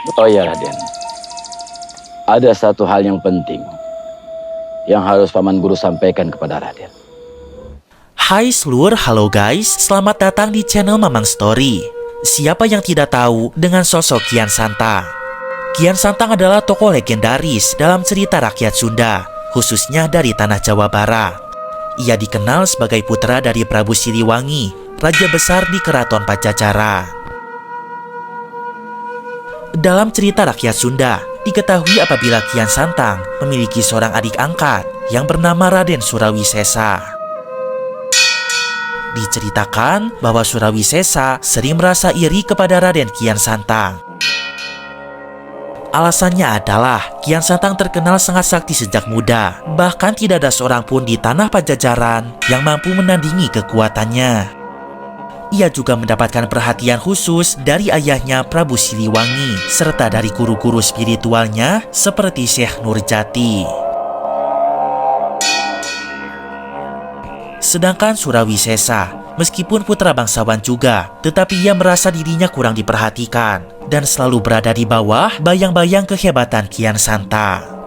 Oh iya Raden, ada satu hal yang penting yang harus Paman Guru sampaikan kepada Raden. Hai seluruh, halo guys, selamat datang di channel Mamang Story. Siapa yang tidak tahu dengan sosok Kian Santang? Kian Santang adalah tokoh legendaris dalam cerita rakyat Sunda, khususnya dari tanah Jawa Barat. Ia dikenal sebagai putra dari Prabu Siliwangi, raja besar di Keraton Pajajaran. Dalam cerita rakyat Sunda, diketahui apabila Kian Santang memiliki seorang adik angkat yang bernama Raden Surawisesa. Diceritakan bahwa Surawisesa sering merasa iri kepada Raden Kian Santang. Alasannya adalah Kian Santang terkenal sangat sakti sejak muda. Bahkan tidak ada seorang pun di tanah Pajajaran yang mampu menandingi kekuatannya. Ia juga mendapatkan perhatian khusus dari ayahnya Prabu Siliwangi, serta dari guru-guru spiritualnya seperti Syekh Nurjati. Sedangkan Surawisesa, meskipun putra bangsawan juga, tetapi ia merasa dirinya kurang diperhatikan dan selalu berada di bawah bayang-bayang kehebatan Kian Santang.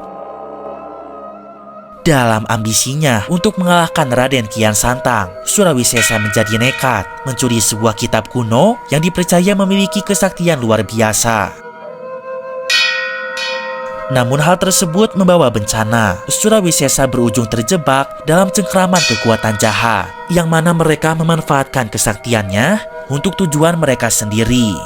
Dalam ambisinya untuk mengalahkan Raden Kian Santang, Surawisesa menjadi nekat mencuri sebuah kitab kuno yang dipercaya memiliki kesaktian luar biasa. Namun hal tersebut membawa bencana. Surawisesa berujung terjebak dalam cengkraman kekuatan jahat, yang mana mereka memanfaatkan kesaktiannya untuk tujuan mereka sendiri.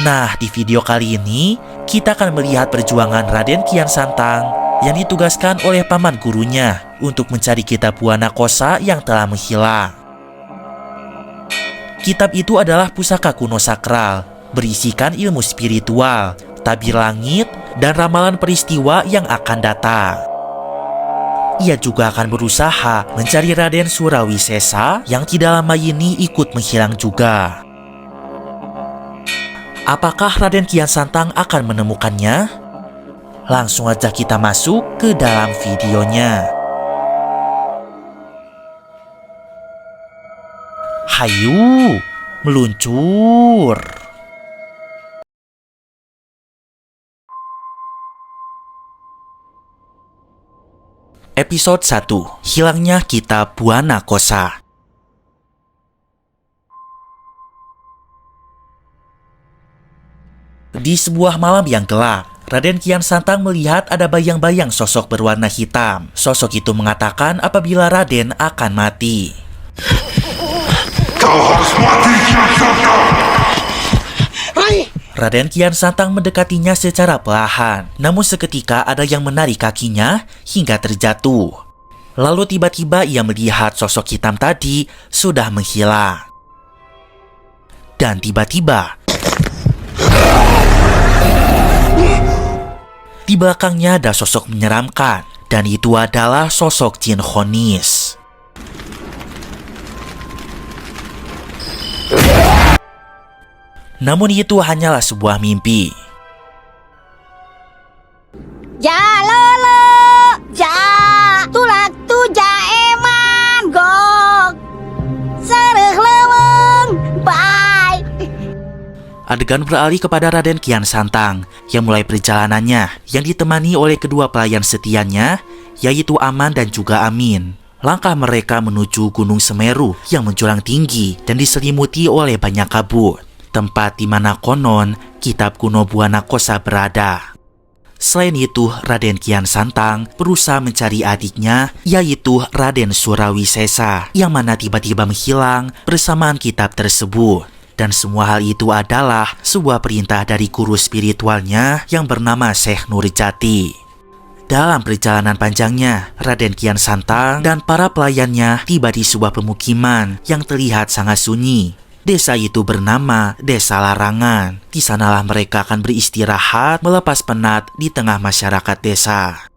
Nah, di video kali ini, kita akan melihat perjuangan Raden Kian Santang yang ditugaskan oleh paman gurunya untuk mencari kitab Buana Kosa yang telah menghilang. Kitab itu adalah pusaka kuno sakral, berisikan ilmu spiritual, tabir langit, dan ramalan peristiwa yang akan datang. Ia juga akan berusaha mencari Raden Surawisesa yang tidak lama ini ikut menghilang juga. Apakah Raden Kian Santang akan menemukannya? Langsung aja kita masuk ke dalam videonya. Hayu, meluncur. Episode 1, Hilangnya Kitab Buana Kosa. Di sebuah malam yang gelap, Raden Kian Santang melihat ada bayang-bayang sosok berwarna hitam. Sosok itu mengatakan apabila Raden akan mati. Kau harus mati, Kian Santang! Raden Kian Santang mendekatinya secara perlahan. Namun seketika ada yang menarik kakinya hingga terjatuh. Lalu tiba-tiba ia melihat sosok hitam tadi sudah menghilang. Dan tiba-tiba di belakangnya ada sosok menyeramkan, dan itu adalah sosok Jin Khonis. Namun itu hanyalah sebuah mimpi. Ja lolo, ja tulak tu ja eman gok, sereh leweng, bye. Adegan beralih kepada Raden Kian Santang yang mulai perjalanannya yang ditemani oleh kedua pelayan setianya, yaitu Aman dan juga Amin. Langkah mereka menuju Gunung Semeru yang menjulang tinggi dan diselimuti oleh banyak kabut, tempat di mana konon kitab kuno Buana Kosa berada. Selain itu, Raden Kian Santang berusaha mencari adiknya, yaitu Raden Surawisesa, yang mana tiba-tiba menghilang bersamaan kitab tersebut. Dan semua hal itu adalah sebuah perintah dari guru spiritualnya yang bernama Syekh Nurjati. Dalam perjalanan panjangnya, Raden Kian Santang dan para pelayannya tiba di sebuah pemukiman yang terlihat sangat sunyi. Desa itu bernama Desa Larangan. Di sanalah mereka akan beristirahat melepas penat di tengah masyarakat desa.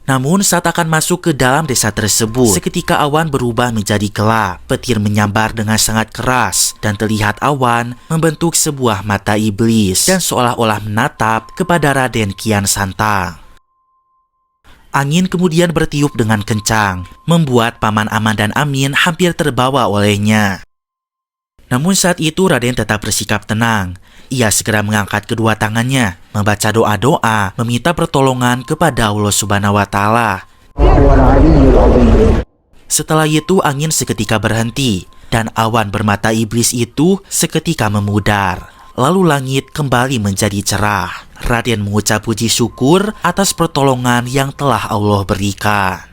Namun saat akan masuk ke dalam desa tersebut, seketika awan berubah menjadi gelap. Petir menyambar dengan sangat keras dan terlihat awan membentuk sebuah mata iblis dan seolah-olah menatap kepada Raden Kian Santang. Angin kemudian bertiup dengan kencang, membuat Paman Aman dan Amin hampir terbawa olehnya. Namun saat itu Raden tetap bersikap tenang. Ia segera mengangkat kedua tangannya, membaca doa-doa, meminta pertolongan kepada Allah Subhanahu wa Ta'ala. Setelah itu angin seketika berhenti dan awan bermata iblis itu seketika memudar. Lalu langit kembali menjadi cerah. Raden mengucap puji syukur atas pertolongan yang telah Allah berikan.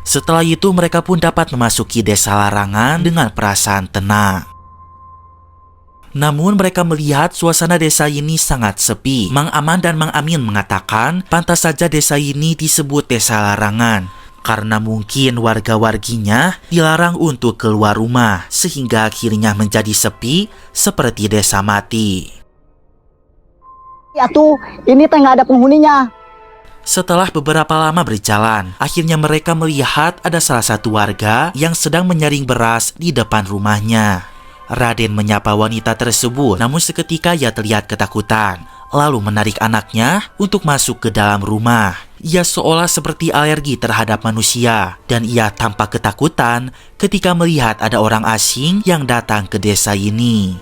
Setelah itu mereka pun dapat memasuki desa larangan dengan perasaan tenang. Namun mereka melihat suasana desa ini sangat sepi. Mang Aman dan Mang Amin mengatakan pantas saja desa ini disebut desa larangan, karena mungkin warga-warginya dilarang untuk keluar rumah, sehingga akhirnya menjadi sepi seperti desa mati. Ya tuh, ini teh nggak ada penghuninya. Setelah beberapa lama berjalan, akhirnya mereka melihat ada salah satu warga yang sedang menyaring beras di depan rumahnya. Raden menyapa wanita tersebut, namun seketika ia terlihat ketakutan, lalu menarik anaknya untuk masuk ke dalam rumah. Ia seolah seperti alergi terhadap manusia, dan ia tampak ketakutan ketika melihat ada orang asing yang datang ke desa ini.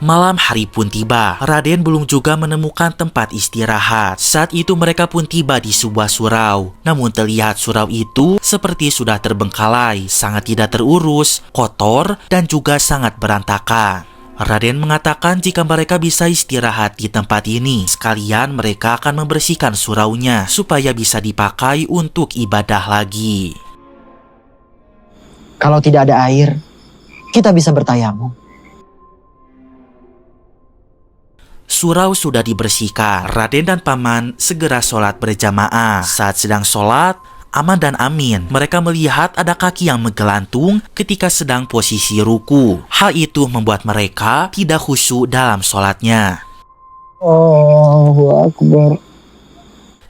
Malam hari pun tiba. Raden belum juga menemukan tempat istirahat. Saat itu mereka pun tiba di sebuah surau. Namun terlihat surau itu seperti sudah terbengkalai, sangat tidak terurus, kotor, dan juga sangat berantakan. Raden mengatakan jika mereka bisa istirahat di tempat ini, sekalian mereka akan membersihkan suraunya supaya bisa dipakai untuk ibadah lagi. Kalau tidak ada air, kita bisa bertayamum. Surau sudah dibersihkan. Raden dan Paman segera sholat berjamaah. Saat sedang sholat, Aman dan Amin, mereka melihat ada kaki yang menggelantung ketika sedang posisi ruku. Hal itu membuat mereka tidak khusyuk dalam sholatnya. Allahu Akbar.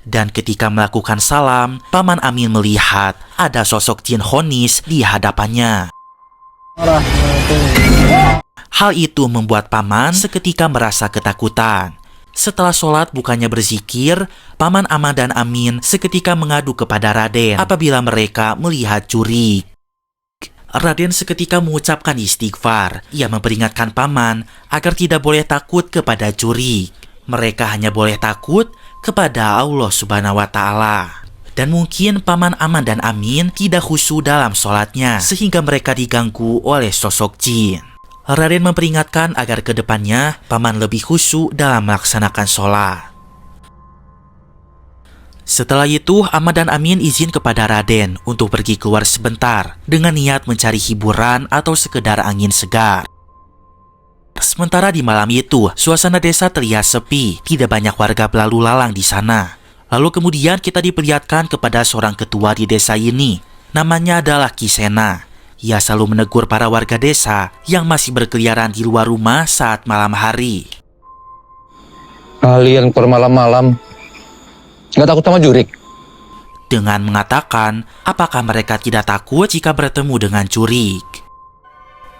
Dan ketika melakukan salam, Paman Amin melihat ada sosok jin Khonis di hadapannya. Hal itu membuat Paman seketika merasa ketakutan. Setelah sholat bukannya berzikir, Paman Aman dan Amin seketika mengadu kepada Raden apabila mereka melihat jurik. Raden seketika mengucapkan istighfar. Ia memperingatkan Paman agar tidak boleh takut kepada jurik. Mereka hanya boleh takut kepada Allah Subhanahu wa Ta'ala. Dan mungkin Paman Aman dan Amin tidak khusyuk dalam sholatnya, sehingga mereka diganggu oleh sosok jin. Raden memperingatkan agar ke depannya Paman lebih khusyuk dalam melaksanakan sholat. Setelah itu, Aman dan Amin izin kepada Raden untuk pergi keluar sebentar dengan niat mencari hiburan atau sekedar angin segar. Sementara di malam itu, suasana desa terlihat sepi, tidak banyak warga berlalu lalang di sana. Lalu kemudian kita diperlihatkan kepada seorang ketua di desa ini. Namanya adalah Kisena. Ia selalu menegur para warga desa yang masih berkeliaran di luar rumah saat malam hari. Kalian keluar malam-malam, nggak takut sama jurik? Dengan mengatakan, apakah mereka tidak takut jika bertemu dengan jurik?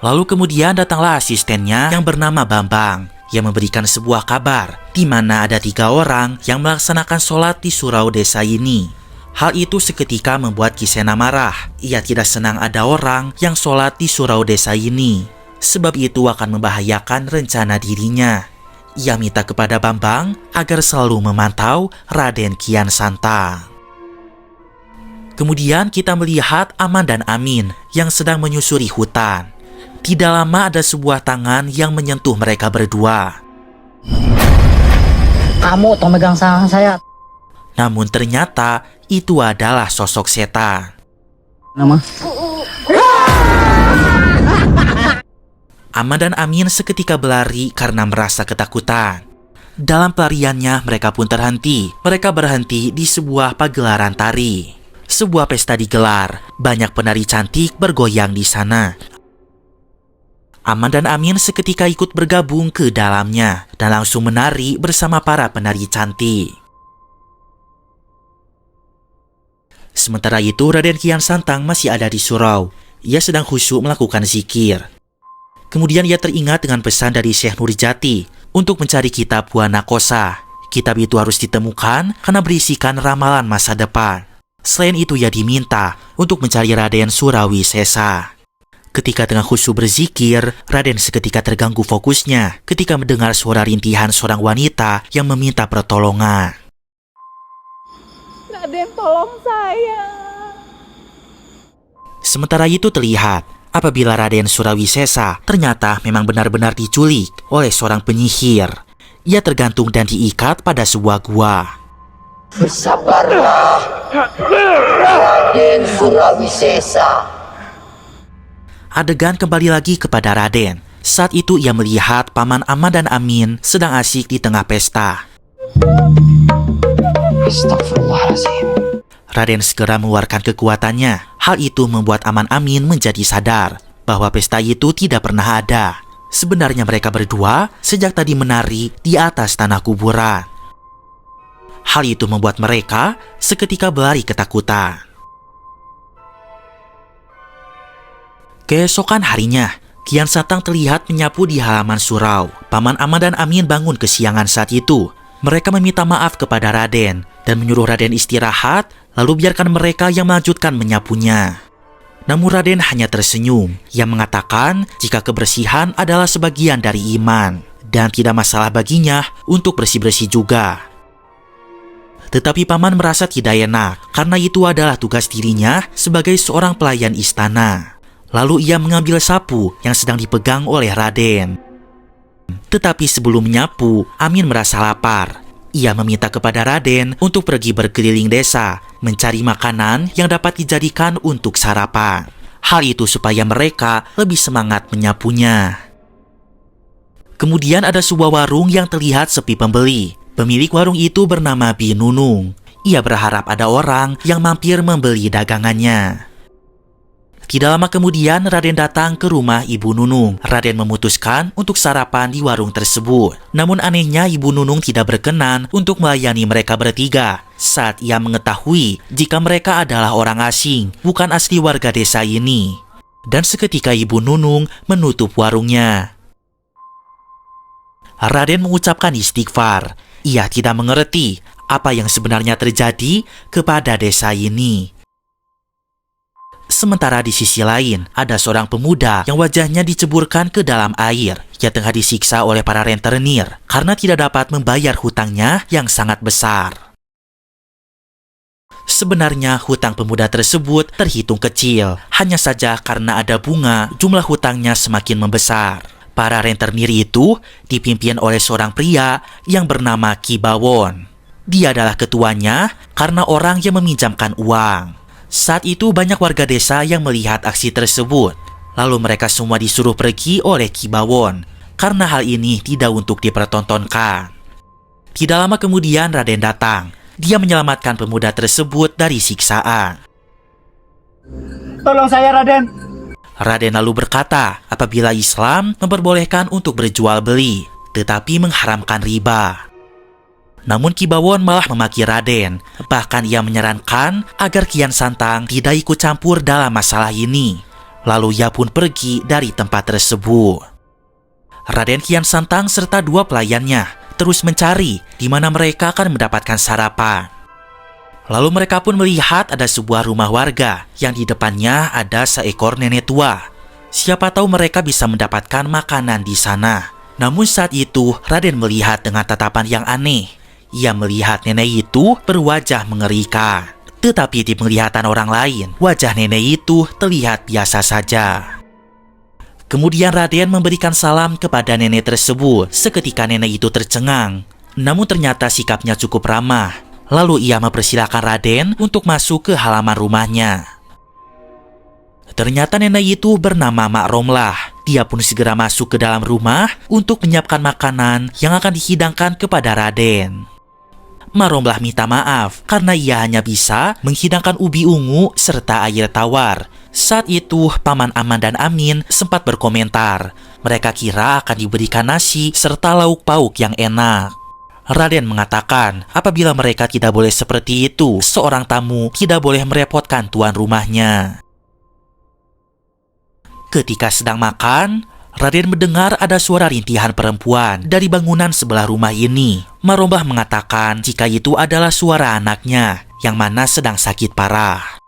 Lalu kemudian datanglah asistennya yang bernama Bambang, yang memberikan sebuah kabar, di mana ada 3 orang yang melaksanakan sholat di surau desa ini. Hal itu seketika membuat Kisena marah. Ia tidak senang ada orang yang sholat di surau desa ini, sebab itu akan membahayakan rencana dirinya. Ia minta kepada Bambang agar selalu memantau Raden Kian Santang. Kemudian kita melihat Aman dan Amin yang sedang menyusuri hutan. Tidak lama ada sebuah tangan yang menyentuh mereka berdua. Kamu tolong megang tangan saya. Namun ternyata itu adalah sosok setan. Nama? Aman dan Amin seketika berlari karena merasa ketakutan. Dalam pelariannya mereka pun terhenti. Mereka berhenti di sebuah pagelaran tari. Sebuah pesta digelar. Banyak penari cantik bergoyang di sana. Aman dan Amin seketika ikut bergabung ke dalamnya dan langsung menari bersama para penari cantik. Sementara itu Raden Kian Santang masih ada di surau. Ia sedang khusyuk melakukan zikir. Kemudian ia teringat dengan pesan dari Syekh Nurjati untuk mencari kitab Wana Kosa. Kitab itu harus ditemukan karena berisikan ramalan masa depan. Selain itu ia diminta untuk mencari Raden Surawisesa. Ketika tengah khusyuk berzikir, Raden seketika terganggu fokusnya ketika mendengar suara rintihan seorang wanita yang meminta pertolongan. Raden, tolong saya. Sementara itu terlihat apabila Raden Surawisesa ternyata memang benar-benar diculik oleh seorang penyihir. Ia tergantung dan diikat pada sebuah gua. Bersabarlah, Raden Surawisesa. Adegan kembali lagi kepada Raden. Saat itu ia melihat Paman Aman dan Amin sedang asyik di tengah pesta. Astagfirullahaladzim. Raden segera mengeluarkan kekuatannya. Hal itu membuat Aman Amin menjadi sadar bahwa pesta itu tidak pernah ada. Sebenarnya mereka berdua sejak tadi menari di atas tanah kuburan. Hal itu membuat mereka seketika berlari ketakutan. Keesokan harinya, Kian Santang terlihat menyapu di halaman surau. Paman Aman dan Amin bangun kesiangan saat itu. Mereka meminta maaf kepada Raden dan menyuruh Raden istirahat, lalu biarkan mereka yang melanjutkan menyapunya. Namun Raden hanya tersenyum. Ia mengatakan jika kebersihan adalah sebagian dari iman dan tidak masalah baginya untuk bersih-bersih juga. Tetapi Paman merasa tidak enak karena itu adalah tugas dirinya sebagai seorang pelayan istana. Lalu ia mengambil sapu yang sedang dipegang oleh Raden. Tetapi sebelum menyapu, Amin merasa lapar. Ia meminta kepada Raden untuk pergi berkeliling desa, mencari makanan yang dapat dijadikan untuk sarapan. Hal itu supaya mereka lebih semangat menyapunya. Kemudian ada sebuah warung yang terlihat sepi pembeli. Pemilik warung itu bernama Bi Nunung. Ia berharap ada orang yang mampir membeli dagangannya. Tidak lama kemudian Raden datang ke rumah Ibu Nunung. Raden memutuskan untuk sarapan di warung tersebut. Namun anehnya Ibu Nunung tidak berkenan untuk melayani mereka bertiga saat ia mengetahui jika mereka adalah orang asing, bukan asli warga desa ini. Dan seketika Ibu Nunung menutup warungnya. Raden mengucapkan istighfar. Ia tidak mengerti apa yang sebenarnya terjadi kepada desa ini. Sementara di sisi lain, ada seorang pemuda yang wajahnya diceburkan ke dalam air. Ia tengah disiksa oleh para rentenir karena tidak dapat membayar hutangnya yang sangat besar. Sebenarnya hutang pemuda tersebut terhitung kecil. Hanya saja karena ada bunga, jumlah hutangnya semakin membesar. Para rentenir itu dipimpin oleh seorang pria yang bernama Ki Bawon. Dia adalah ketuanya karena orang yang meminjamkan uang. Saat itu banyak warga desa yang melihat aksi tersebut. Lalu mereka semua disuruh pergi oleh Ki Bawon karena hal ini tidak untuk dipertontonkan. Tidak lama kemudian Raden datang. Dia menyelamatkan pemuda tersebut dari siksaan. Tolong saya, Raden. Raden lalu berkata apabila Islam memperbolehkan untuk berjual beli, tetapi mengharamkan riba. Namun Ki Bawon malah memaki Raden. Bahkan ia menyarankan agar Kian Santang tidak ikut campur dalam masalah ini. Lalu ia pun pergi dari tempat tersebut. Raden Kian Santang serta dua pelayannya terus mencari di mana mereka akan mendapatkan sarapan. Lalu mereka pun melihat ada sebuah rumah warga yang di depannya ada seekor nenek tua. Siapa tahu mereka bisa mendapatkan makanan di sana. Namun saat itu Raden melihat dengan tatapan yang aneh. Ia melihat nenek itu berwajah mengerikan. Tetapi di penglihatan orang lain, wajah nenek itu terlihat biasa saja. Kemudian Raden memberikan salam kepada nenek tersebut. Seketika nenek itu tercengang. Namun ternyata sikapnya cukup ramah. Lalu ia mempersilahkan Raden untuk masuk ke halaman rumahnya. Ternyata nenek itu bernama Mak Romlah. Dia pun segera masuk ke dalam rumah untuk menyiapkan makanan yang akan dihidangkan kepada Raden. Mak Romlah minta maaf karena ia hanya bisa menghidangkan ubi ungu serta air tawar. Saat itu Paman Aman dan Amin sempat berkomentar. Mereka kira akan diberikan nasi serta lauk pauk yang enak. Raden mengatakan apabila mereka tidak boleh seperti itu, seorang tamu tidak boleh merepotkan tuan rumahnya. Ketika sedang makan, Raden mendengar ada suara rintihan perempuan dari bangunan sebelah rumah ini. Mak Romlah mengatakan jika itu adalah suara anaknya yang mana sedang sakit parah.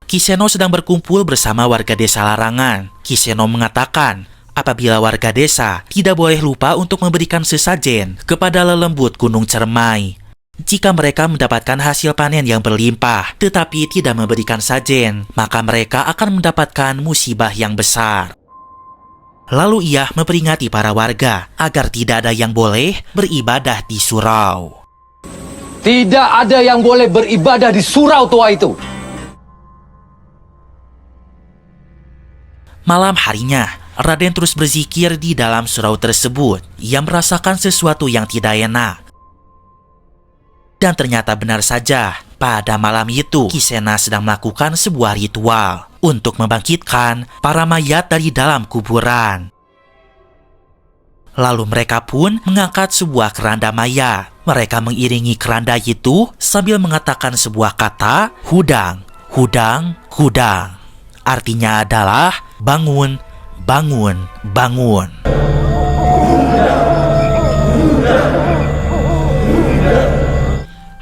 Kiseno sedang berkumpul bersama warga desa larangan. Kiseno mengatakan apabila warga desa tidak boleh lupa untuk memberikan sesajen kepada lelembut Gunung Cermai. Jika mereka mendapatkan hasil panen yang berlimpah tetapi tidak memberikan sajen, maka mereka akan mendapatkan musibah yang besar. Lalu ia memperingati para warga agar tidak ada yang boleh beribadah di surau. Tidak ada yang boleh beribadah di surau tua itu. Malam harinya, Raden terus berzikir di dalam surau tersebut. Ia merasakan sesuatu yang tidak enak. Dan ternyata benar saja, pada malam itu Kisena sedang melakukan sebuah ritual untuk membangkitkan para mayat dari dalam kuburan. Lalu mereka pun mengangkat sebuah keranda mayat. Mereka mengiringi keranda itu sambil mengatakan sebuah kata, hudang, hudang, hudang. Artinya adalah bangun, bangun, bangun.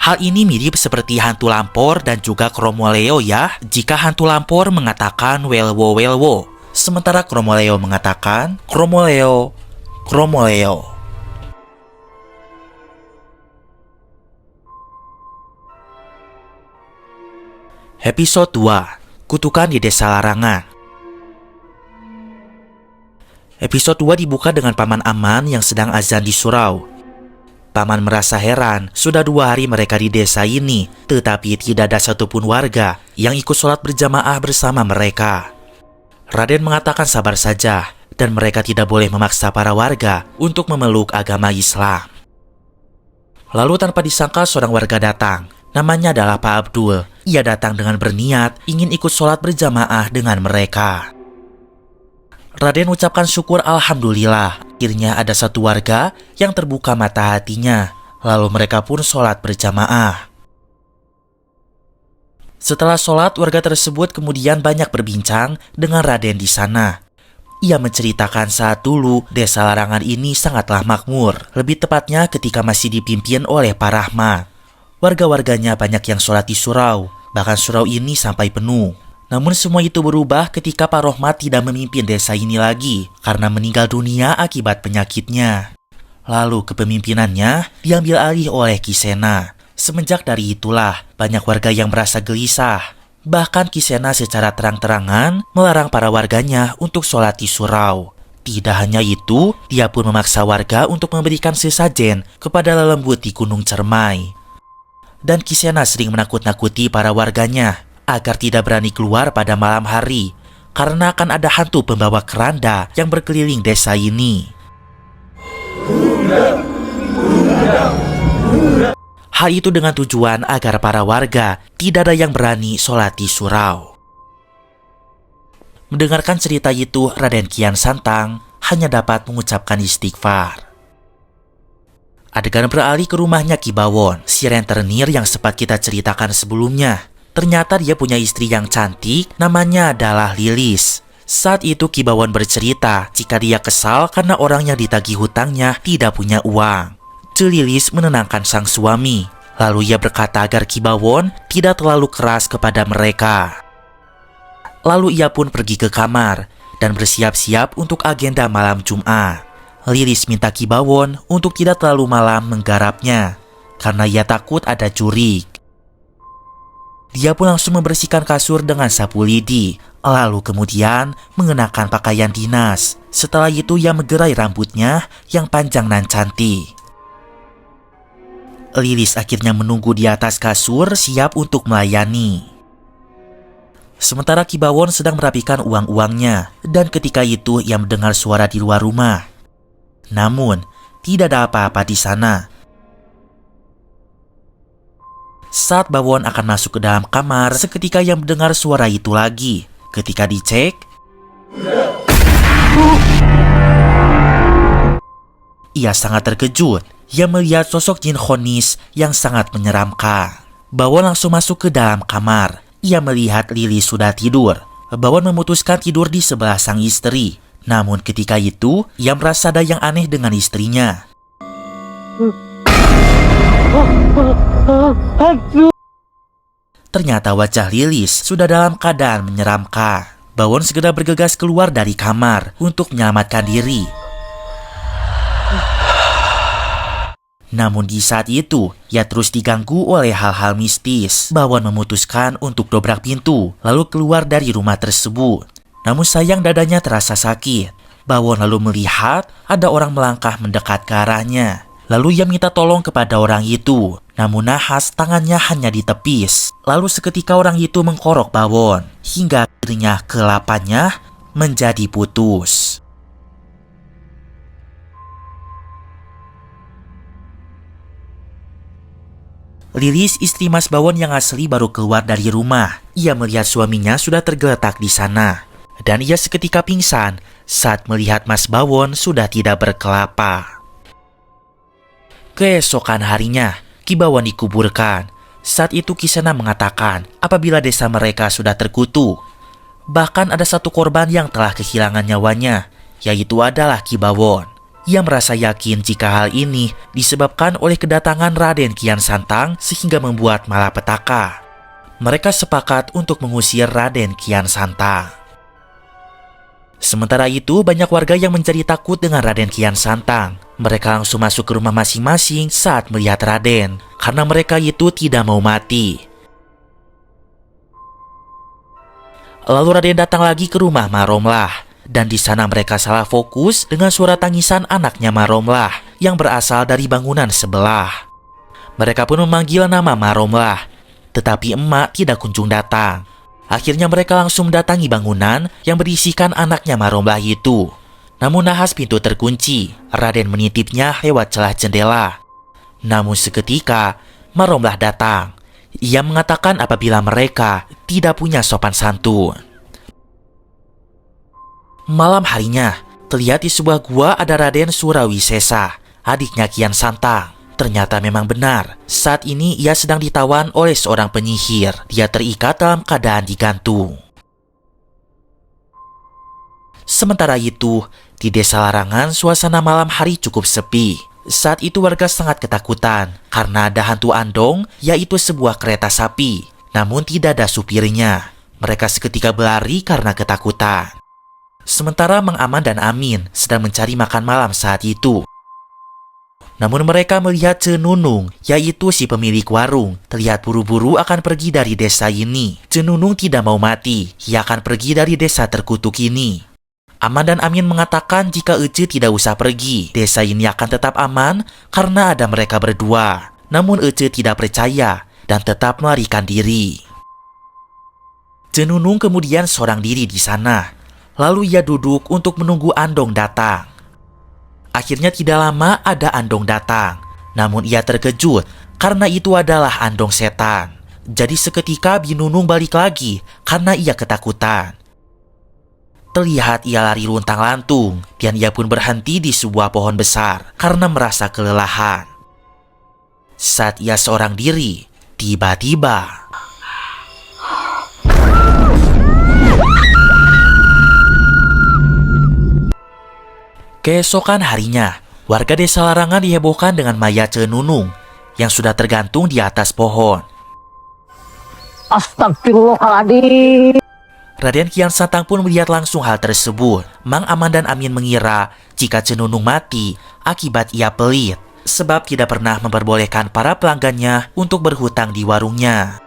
Hal ini mirip seperti hantu lampor dan juga Kromoleo ya, jika hantu lampor mengatakan welwo welwo, sementara Kromoleo mengatakan Kromoleo, Kromoleo. Episode 2, Kutukan di Desa Larangan. Episode 2 dibuka dengan Paman Aman yang sedang azan di surau. Paman merasa heran, sudah 2 hari mereka di desa ini, tetapi tidak ada satupun warga yang ikut sholat berjamaah bersama mereka. Raden mengatakan sabar saja, dan mereka tidak boleh memaksa para warga untuk memeluk agama Islam. Lalu tanpa disangka seorang warga datang, namanya adalah Pak Abdul. Ia datang dengan berniat ingin ikut sholat berjamaah dengan mereka. Raden ucapkan syukur alhamdulillah. Akhirnya ada satu warga yang terbuka mata hatinya. Lalu mereka pun sholat berjamaah. Setelah sholat, warga tersebut kemudian banyak berbincang dengan Raden di sana. Ia menceritakan saat dulu desa Larangan ini sangatlah makmur. Lebih tepatnya ketika masih dipimpin oleh Pak Rahmat. Warga-warganya banyak yang sholat di surau. Bahkan surau ini sampai penuh. Namun semua itu berubah ketika Pak Rahmat tidak memimpin desa ini lagi karena meninggal dunia akibat penyakitnya. Lalu kepemimpinannya diambil alih oleh Kisena. Semenjak dari itulah banyak warga yang merasa gelisah. Bahkan Kisena secara terang-terangan melarang para warganya untuk sholat di surau. Tidak hanya itu, dia pun memaksa warga untuk memberikan sesajen kepada lelembut di Gunung Cermai. Dan Kisena sering menakut-nakuti para warganya agar tidak berani keluar pada malam hari, karena akan ada hantu pembawa keranda yang berkeliling desa ini. Hal itu dengan tujuan agar para warga tidak ada yang berani sholat di surau. Mendengarkan cerita itu, Raden Kian Santang hanya dapat mengucapkan istighfar. Adegan beralih ke rumahnya Ki Bawon, si rentenir yang sempat kita ceritakan sebelumnya. Ternyata dia punya istri yang cantik, namanya adalah Lilis. Saat itu Ki Bawon bercerita jika dia kesal karena orang yang ditagih hutangnya tidak punya uang. Lilis menenangkan sang suami. Lalu ia berkata agar Ki Bawon tidak terlalu keras kepada mereka. Lalu ia pun pergi ke kamar dan bersiap-siap untuk agenda malam Jumat. Lilis minta Ki Bawon untuk tidak terlalu malam menggarapnya karena ia takut ada curi. Dia pun langsung membersihkan kasur dengan sapu lidi, lalu kemudian mengenakan pakaian dinas. Setelah itu ia menggerai rambutnya yang panjang dan cantik. Lilis akhirnya menunggu di atas kasur siap untuk melayani. Sementara Ki Bawon sedang merapikan uang-uangnya, dan ketika itu ia mendengar suara di luar rumah. Namun, tidak ada apa-apa di sana. Saat Bawon akan masuk ke dalam kamar, seketika ia mendengar suara itu lagi. Ketika dicek, ia sangat terkejut. Ia melihat sosok jin Khonis yang sangat menyeramkan. Bawon langsung masuk ke dalam kamar. Ia melihat Lilis sudah tidur. Bawon memutuskan tidur di sebelah sang istri. Namun ketika itu, ia merasa ada yang aneh dengan istrinya. Ternyata wajah Lilis sudah dalam keadaan menyeramkan. Bawon segera bergegas keluar dari kamar untuk menyelamatkan diri. Namun di saat itu, ia terus diganggu oleh hal-hal mistis. Bawon memutuskan untuk dobrak pintu, lalu keluar dari rumah tersebut. Namun sayang dadanya terasa sakit. Bawon lalu melihat ada orang melangkah mendekat ke arahnya. Lalu ia minta tolong kepada orang itu. Namun nahas tangannya hanya ditepis. Lalu seketika orang itu mengkorok Bawon. Hingga akhirnya kelapannya menjadi putus. Lilis, istri Mas Bawon yang asli, baru keluar dari rumah. Ia melihat suaminya sudah tergeletak di sana. Dan ia seketika pingsan saat melihat Mas Bawon sudah tidak berkelapa. Keesokan harinya, Ki Bawon dikuburkan. Saat itu Kisena mengatakan apabila desa mereka sudah terkutuk. Bahkan ada satu korban yang telah kehilangan nyawanya, yaitu adalah Ki Bawon. Ia merasa yakin jika hal ini disebabkan oleh kedatangan Raden Kian Santang sehingga membuat malapetaka. Mereka sepakat untuk mengusir Raden Kian Santang. Sementara itu, banyak warga yang menjadi takut dengan Raden Kian Santang. Mereka langsung masuk ke rumah masing-masing saat melihat Raden, karena mereka itu tidak mau mati. Lalu Raden datang lagi ke rumah Maromlah, dan di sana mereka salah fokus dengan suara tangisan anaknya Maromlah yang berasal dari bangunan sebelah. Mereka pun memanggil nama Maromlah, tetapi emak tidak kunjung datang. Akhirnya mereka langsung mendatangi bangunan yang berisikan anaknya Maromlah itu. Namun nahas pintu terkunci. Raden menitipnya lewat celah jendela. Namun seketika Maromlah datang. Ia mengatakan apabila mereka tidak punya sopan santun. Malam harinya, terlihat di sebuah gua ada Raden Surawisesa, adiknya Kian Santang. Ternyata memang benar, saat ini ia sedang ditawan oleh seorang penyihir. Dia terikat dalam keadaan digantung. Sementara itu, di desa Larangan suasana malam hari cukup sepi. Saat itu warga sangat ketakutan karena ada hantu andong, yaitu sebuah kereta sapi. Namun tidak ada supirnya. Mereka seketika berlari karena ketakutan. Sementara Mang Aman dan Amin sedang mencari makan malam saat itu. Namun mereka melihat Cenunung, yaitu si pemilik warung, terlihat buru-buru akan pergi dari desa ini. Cenunung tidak mau mati, ia akan pergi dari desa terkutuk ini. Aman dan Amin mengatakan jika Ece tidak usah pergi, desa ini akan tetap aman karena ada mereka berdua. Namun Ece tidak percaya dan tetap melarikan diri. Cenunung kemudian seorang diri di sana. Lalu ia duduk untuk menunggu Andong datang. Akhirnya tidak lama ada Andong datang. Namun ia terkejut karena itu adalah Andong setan. Jadi seketika Binunung balik lagi karena ia ketakutan. Terlihat ia lari luntang-lantung dan ia pun berhenti di sebuah pohon besar karena merasa kelelahan. Saat ia seorang diri, tiba-tiba keesokan harinya, warga desa Larangan dihebohkan dengan mayat Cenunung yang sudah tergantung di atas pohon. Astagfirullahaladzim. Raden Kian Santang pun melihat langsung hal tersebut. Mang Aman dan Amin mengira jika Cenunung mati akibat ia pelit, sebab tidak pernah memperbolehkan para pelanggannya untuk berhutang di warungnya.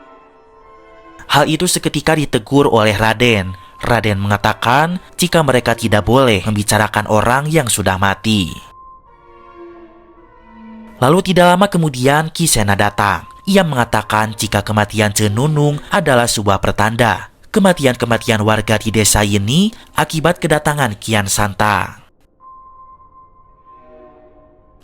Hal itu seketika ditegur oleh Raden. Raden mengatakan jika mereka tidak boleh membicarakan orang yang sudah mati. Lalu tidak lama kemudian Kisena datang. Ia mengatakan jika kematian Cenunung adalah sebuah pertanda kematian-kematian warga di desa ini akibat kedatangan Kian Santang.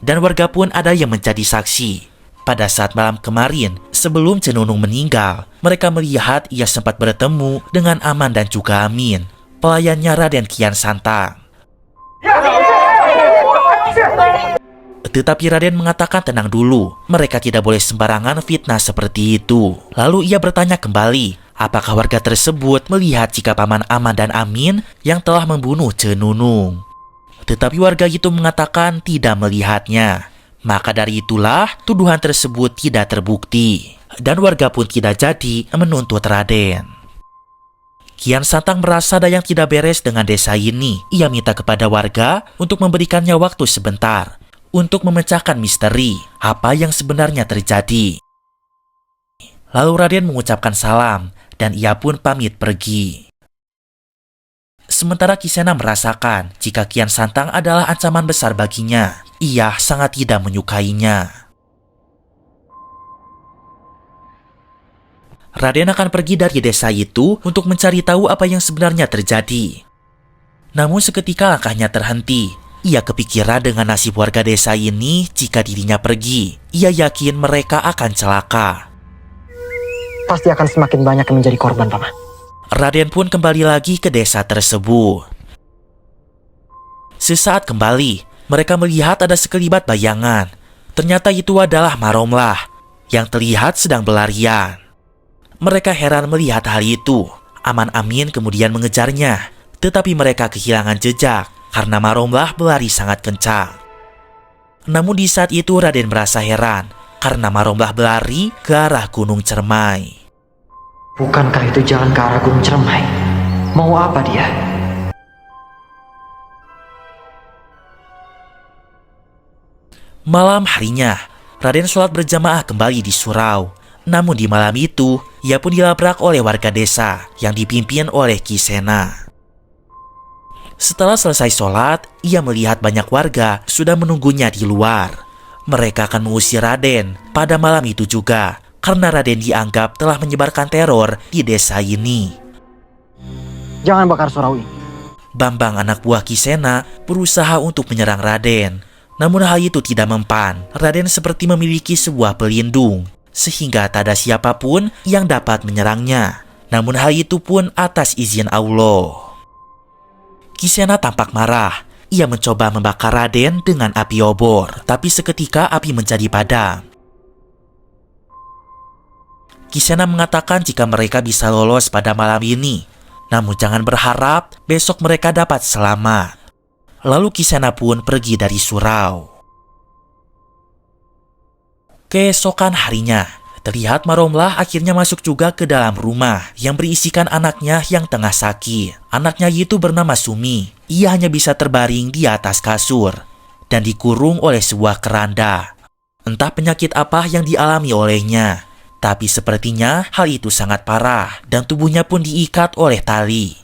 Dan warga pun ada yang menjadi saksi. Pada saat malam kemarin, sebelum Cenunung meninggal, mereka melihat ia sempat bertemu dengan Aman dan juga Amin, pelayannya Raden Kian Santang. Tetapi Raden mengatakan tenang dulu, mereka tidak boleh sembarangan fitnah seperti itu. Lalu ia bertanya kembali, apakah warga tersebut melihat jika Paman Aman dan Amin yang telah membunuh Cenunung. Tetapi warga itu mengatakan tidak melihatnya. Maka dari itulah tuduhan tersebut tidak terbukti dan warga pun tidak jadi menuntut Raden. Kian Santang merasa ada yang tidak beres dengan desa ini. Ia minta kepada warga untuk memberikannya waktu sebentar untuk memecahkan misteri apa yang sebenarnya terjadi. Lalu Raden mengucapkan salam dan ia pun pamit pergi. Sementara Kisena merasakan jika Kian Santang adalah ancaman besar baginya. Ia sangat tidak menyukainya. Raden akan pergi dari desa itu untuk mencari tahu apa yang sebenarnya terjadi. Namun seketika langkahnya terhenti. Ia kepikiran dengan nasib warga desa ini jika dirinya pergi. Ia yakin mereka akan celaka. Pasti akan semakin banyak yang menjadi korban, Paman. Raden pun kembali lagi ke desa tersebut. Sesaat kembali, mereka melihat ada sekelibat bayangan. Ternyata itu adalah Maromlah yang terlihat sedang berlarian. Mereka heran melihat hal itu. Aman Amin kemudian mengejarnya, tetapi mereka kehilangan jejak karena Maromlah berlari sangat kencang. Namun di saat itu Raden merasa heran karena Maromlah berlari ke arah Gunung Cermai. Bukankah itu jalan ke arah Gunung Cermai? Mau apa dia? Malam harinya, Raden sholat berjamaah kembali di surau. Namun di malam itu, ia pun dilabrak oleh warga desa yang dipimpin oleh Kisena. Setelah selesai sholat, ia melihat banyak warga sudah menunggunya di luar. Mereka akan mengusir Raden pada malam itu juga, karena Raden dianggap telah menyebarkan teror di desa ini. Jangan bakar surau ini. Bambang anak buah Kisena berusaha untuk menyerang Raden. Namun hal itu tidak mempan. Raden seperti memiliki sebuah pelindung, sehingga tak ada siapapun yang dapat menyerangnya. Namun hal itu pun atas izin Allah. Kisena tampak marah. Ia mencoba membakar Raden dengan api obor, tapi seketika api menjadi padam. Kisena mengatakan jika mereka bisa lolos pada malam ini, namun jangan berharap besok mereka dapat selamat. Lalu Kisena pun pergi dari surau. Keesokan harinya, terlihat Maromlah akhirnya masuk juga ke dalam rumah yang berisikan anaknya yang tengah sakit. Anaknya itu bernama Sumi. Ia hanya bisa terbaring di atas kasur dan dikurung oleh sebuah keranda. Entah penyakit apa yang dialami olehnya, tapi sepertinya hal itu sangat parah dan tubuhnya pun diikat oleh tali.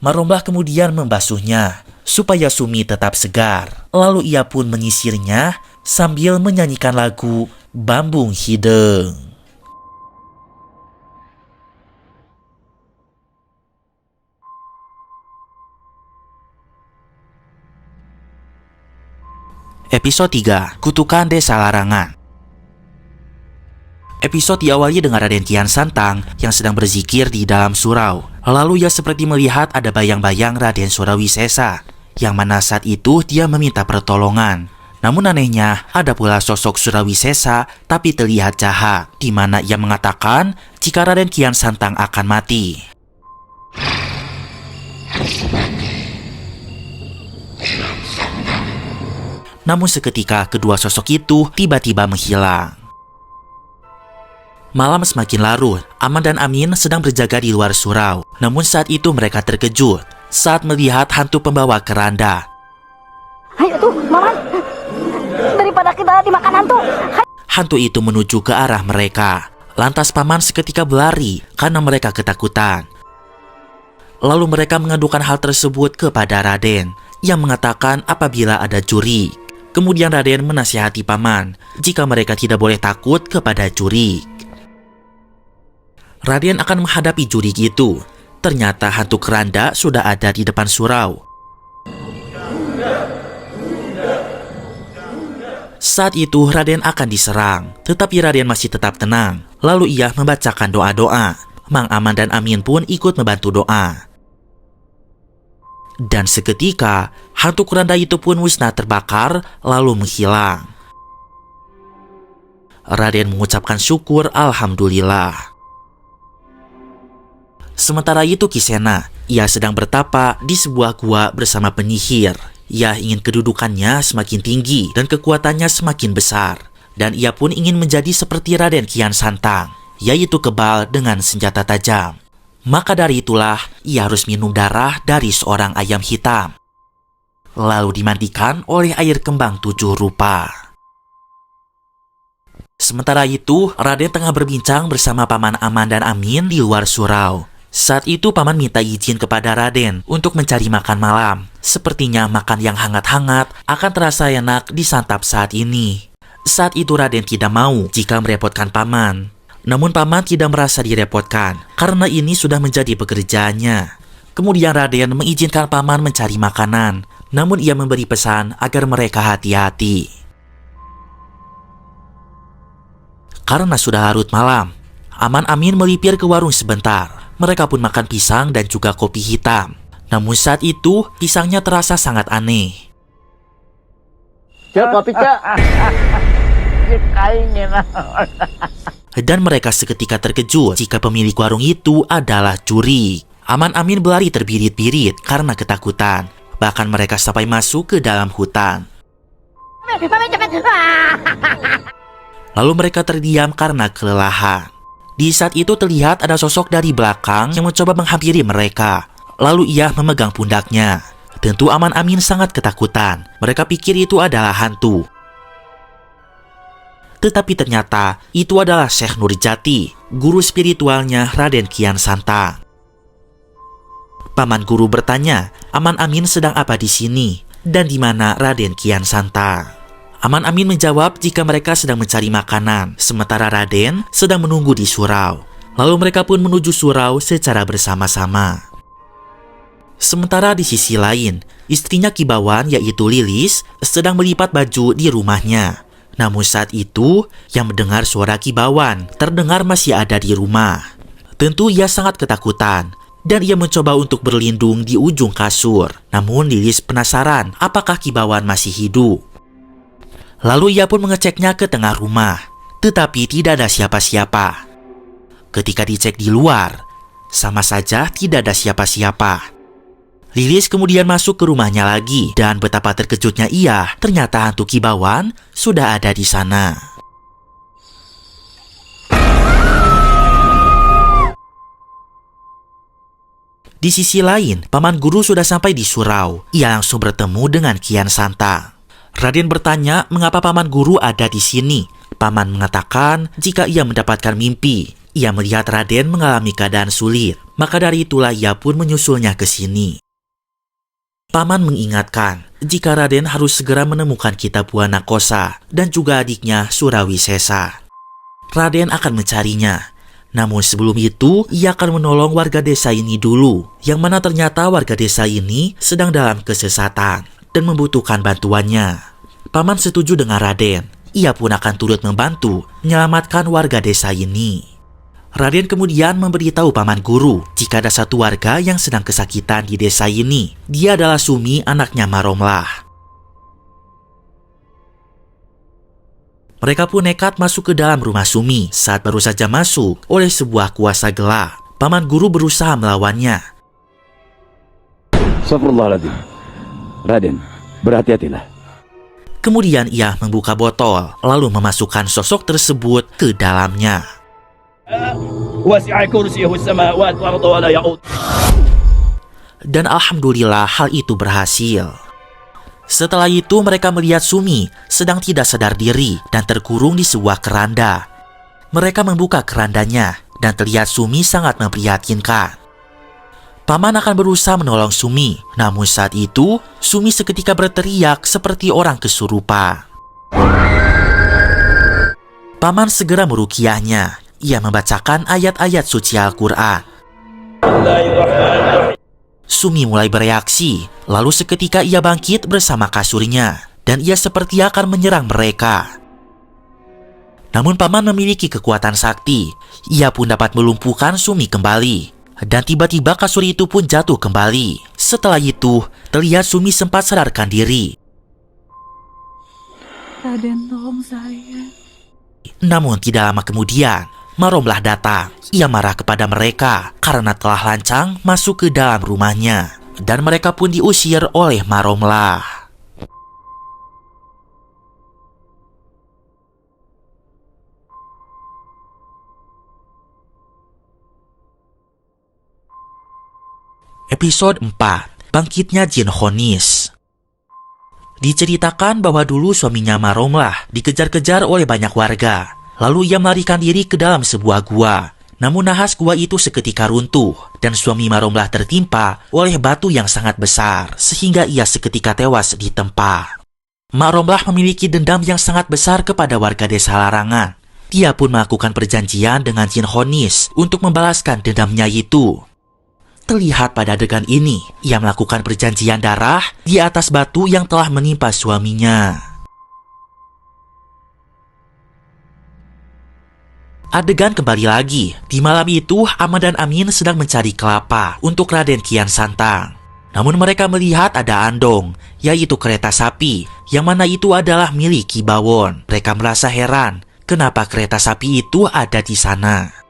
Maromlah kemudian membasuhnya supaya Sumi tetap segar. Lalu ia pun menyisirnya sambil menyanyikan lagu Bambung Hideng. Episode 3, Kutukan Desa Larangan. Episode diawali dengan Raden Kian Santang yang sedang berzikir di dalam surau. Lalu ia seperti melihat ada bayang-bayang Raden Surawisesa, yang mana saat itu dia meminta pertolongan. Namun anehnya, ada pula sosok Surawisesa tapi terlihat jahat, di mana ia mengatakan jika Raden Kian Santang akan mati. Namun seketika kedua sosok itu tiba-tiba menghilang. Malam semakin larut, Aman dan Amin sedang berjaga di luar surau. Namun saat itu mereka terkejut saat melihat hantu pembawa keranda. Ayo tuh, Maman. Daripada kita dimakan hantu. Hantu itu menuju ke arah mereka. Lantas Paman seketika berlari karena mereka ketakutan. Lalu mereka mengadukan hal tersebut kepada Raden, yang mengatakan apabila ada jurik. Kemudian Raden menasihati Paman jika mereka tidak boleh takut kepada jurik. Raden akan menghadapi jurik itu. Ternyata hantu keranda sudah ada di depan surau. Saat itu Raden akan diserang, tetapi Raden masih tetap tenang. Lalu ia membacakan doa-doa. Mang Aman dan Amin pun ikut membantu doa. Dan seketika, hantu keranda itu pun musnah terbakar lalu menghilang. Raden mengucapkan syukur alhamdulillah. Sementara itu Kisena, ia sedang bertapa di sebuah gua bersama penyihir Ia ingin kedudukannya semakin tinggi dan kekuatannya semakin besar. Dan ia pun ingin menjadi seperti Raden Kian Santang, yaitu kebal dengan senjata tajam. Maka dari itulah ia harus minum darah dari seorang ayam hitam, lalu dimandikan oleh air kembang 7 rupa. Sementara itu, Raden tengah berbincang bersama Paman Aman dan Amin di luar surau. Saat itu Paman minta izin kepada Raden untuk mencari makan malam. Sepertinya makan yang hangat-hangat akan terasa enak disantap saat ini. Saat itu Raden tidak mau jika merepotkan Paman. Namun Paman tidak merasa direpotkan karena ini sudah menjadi pekerjaannya. Kemudian Raden mengizinkan Paman mencari makanan. Namun ia memberi pesan agar mereka hati-hati. Karena sudah larut malam, Aman Amin melipir ke warung sebentar. Mereka pun makan pisang dan juga kopi hitam. Namun saat itu pisangnya terasa sangat aneh. Cak, kopi cak. Dan mereka seketika terkejut jika pemilik warung itu adalah curi. Aman Amin berlari terbirit-birit karena ketakutan. Bahkan mereka sampai masuk ke dalam hutan. Lalu mereka terdiam karena kelelahan. Di saat itu terlihat ada sosok dari belakang yang mencoba menghampiri mereka. Lalu ia memegang pundaknya. Tentu Aman Amin sangat ketakutan. Mereka pikir itu adalah hantu. Tetapi ternyata itu adalah Syekh Nurjati, guru spiritualnya Raden Kian Santang. Paman guru bertanya, Aman Amin sedang apa di sini dan di mana Raden Kian Santang. Aman Amin menjawab jika mereka sedang mencari makanan, sementara Raden sedang menunggu di surau. Lalu mereka pun menuju surau secara bersama-sama. Sementara di sisi lain, istrinya Kibawan yaitu Lilis sedang melipat baju di rumahnya. Namun saat itu, yang mendengar suara Kibawan terdengar masih ada di rumah. Tentu ia sangat ketakutan, dan ia mencoba untuk berlindung di ujung kasur. Namun Lilis penasaran apakah Kibawan masih hidup. Lalu ia pun mengeceknya ke tengah rumah, tetapi tidak ada siapa-siapa. Ketika dicek di luar, sama saja tidak ada siapa-siapa. Lilis kemudian masuk ke rumahnya lagi, dan betapa terkejutnya ia, ternyata hantu Kibawan sudah ada di sana. Di sisi lain, Paman Guru sudah sampai di surau. Ia langsung bertemu dengan Kian Santang. Raden bertanya mengapa Paman Guru ada di sini. Paman mengatakan jika ia mendapatkan mimpi, ia melihat Raden mengalami keadaan sulit. Maka dari itulah ia pun menyusulnya ke sini. Paman mengingatkan jika Raden harus segera menemukan kitab Buana Kosa dan juga adiknya Surawi Sesa. Raden akan mencarinya. Namun sebelum itu, ia akan menolong warga desa ini dulu, yang mana ternyata warga desa ini sedang dalam kesesatan dan membutuhkan bantuannya. Paman setuju dengan Raden. Ia pun akan turut membantu menyelamatkan warga desa ini. Raden kemudian memberitahu Paman Guru jika ada satu warga yang sedang kesakitan di desa ini. Dia adalah Sumi, anaknya Maromlah. Mereka pun nekat masuk ke dalam rumah Sumi. Saat baru saja masuk oleh sebuah kuasa gelap, Paman Guru berusaha melawannya. Astagfirullahaladzim. Raden, berhati-hatilah. Kemudian ia membuka botol, lalu memasukkan sosok tersebut ke dalamnya. Dan alhamdulillah hal itu berhasil. Setelah itu mereka melihat Sumi sedang tidak sadar diri dan terkurung di sebuah keranda. Mereka membuka kerandanya dan terlihat Sumi sangat memprihatinkan. Paman akan berusaha menolong Sumi, namun saat itu Sumi seketika berteriak seperti orang kesurupan. Paman segera meruqyahnya. Ia membacakan ayat-ayat suci Al-Quran. Sumi mulai bereaksi, lalu seketika ia bangkit bersama kasurnya, dan ia seperti akan menyerang mereka. Namun Paman memiliki kekuatan sakti, ia pun dapat melumpuhkan Sumi kembali, dan tiba-tiba kasur itu pun jatuh kembali. Setelah itu, terlihat Sumi sempat sadarkan diri. Raden, tolong saya. Namun tidak lama kemudian, Maromlah datang. Ia marah kepada mereka karena telah lancang masuk ke dalam rumahnya, dan mereka pun diusir oleh Maromlah. Episode 4, Bangkitnya Jin Honis. Diceritakan bahwa dulu suaminya Maromlah dikejar-kejar oleh banyak warga. Lalu ia melarikan diri ke dalam sebuah gua. Namun nahas gua itu seketika runtuh dan suami Maromlah tertimpa oleh batu yang sangat besar sehingga ia seketika tewas di tempat. Maromlah memiliki dendam yang sangat besar kepada warga desa larangan. Dia pun melakukan perjanjian dengan Jin Honis untuk membalaskan dendamnya itu. Terlihat pada adegan ini, ia melakukan perjanjian darah di atas batu yang telah menimpa suaminya. Adegan kembali lagi. Di malam itu, Aman dan Amin sedang mencari kelapa untuk Raden Kian Santang. Namun mereka melihat ada andong, yaitu kereta sapi, yang mana itu adalah milik Ki Bawon. Mereka merasa heran, kenapa kereta sapi itu ada di sana.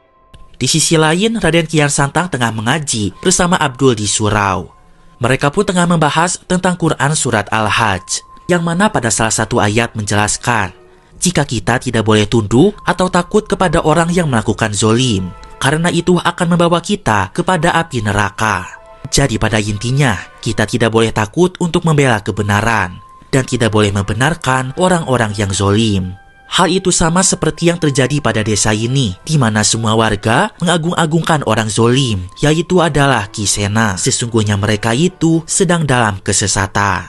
Di sisi lain, Raden Kian Santang tengah mengaji bersama Abdul di surau. Mereka pun tengah membahas tentang Quran Surat Al-Hajj, yang mana pada salah satu ayat menjelaskan, jika kita tidak boleh tunduk atau takut kepada orang yang melakukan zolim, karena itu akan membawa kita kepada api neraka. Jadi pada intinya, kita tidak boleh takut untuk membela kebenaran, dan tidak boleh membenarkan orang-orang yang zolim. Hal itu sama seperti yang terjadi pada desa ini, di mana semua warga mengagung-agungkan orang zolim, yaitu adalah Ki Sena. Sesungguhnya mereka itu sedang dalam kesesatan.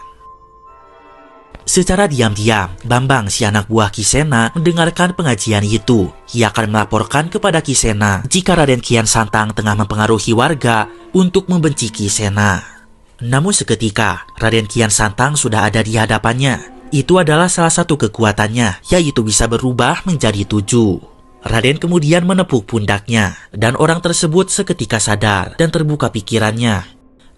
Secara diam-diam, Bambang si anak buah Ki Sena mendengarkan pengajian itu. Ia akan melaporkan kepada Ki Sena jika Raden Kian Santang tengah mempengaruhi warga untuk membenci Ki Sena. Namun seketika, Raden Kian Santang sudah ada di hadapannya. Itu adalah salah satu kekuatannya, yaitu bisa berubah menjadi 7. Raden kemudian menepuk pundaknya, dan orang tersebut seketika sadar dan terbuka pikirannya.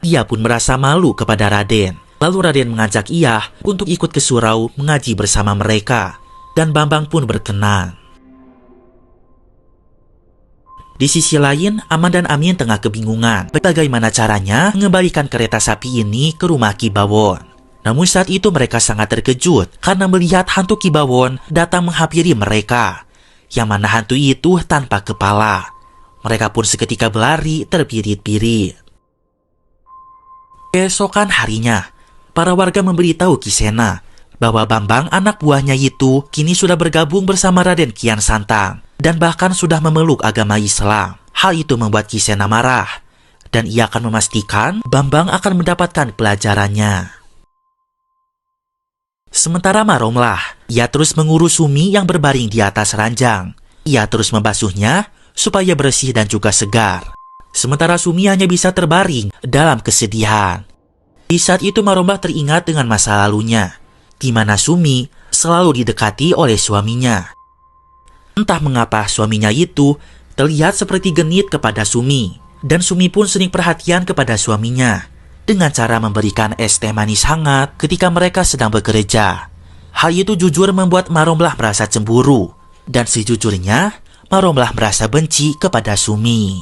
Dia pun merasa malu kepada Raden. Lalu Raden mengajak ia untuk ikut ke surau mengaji bersama mereka, dan Bambang pun berkenan. Di sisi lain, Aman dan Amin tengah kebingungan bagaimana caranya mengembalikan kereta sapi ini ke rumah Ki Bawon. Namun saat itu mereka sangat terkejut karena melihat hantu Ki Bawon datang menghampiri mereka, yang mana hantu itu tanpa kepala. Mereka pun seketika berlari terpirit-pirit. Keesokan harinya, para warga memberitahu Ki Sena bahwa Bambang anak buahnya itu kini sudah bergabung bersama Raden Kian Santang dan bahkan sudah memeluk agama Islam. Hal itu membuat Ki Sena marah dan ia akan memastikan Bambang akan mendapatkan pelajarannya. Sementara Maromlah, ia terus mengurus Sumi yang berbaring di atas ranjang. Ia terus membasuhnya supaya bersih dan juga segar. Sementara Sumi hanya bisa terbaring dalam kesedihan. Di saat itu Maromlah teringat dengan masa lalunya, di mana Sumi selalu didekati oleh suaminya. Entah mengapa suaminya itu terlihat seperti genit kepada Sumi, dan Sumi pun sering perhatian kepada suaminya dengan cara memberikan es teh manis hangat ketika mereka sedang bekerja. Hal itu jujur membuat Maromlah merasa cemburu, dan sejujurnya Maromlah merasa benci kepada Sumi.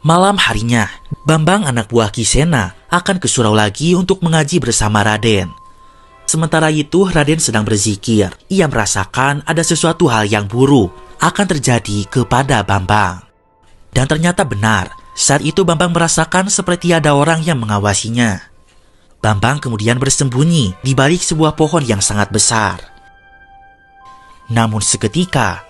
Malam harinya, Bambang anak buah Ki Sena akan ke surau lagi untuk mengaji bersama Raden. Sementara itu Raden sedang berzikir. Ia merasakan ada sesuatu hal yang buruk akan terjadi kepada Bambang. Dan ternyata benar, saat itu Bambang merasakan seperti ada orang yang mengawasinya. Bambang kemudian bersembunyi di balik sebuah pohon yang sangat besar. Namun seketika,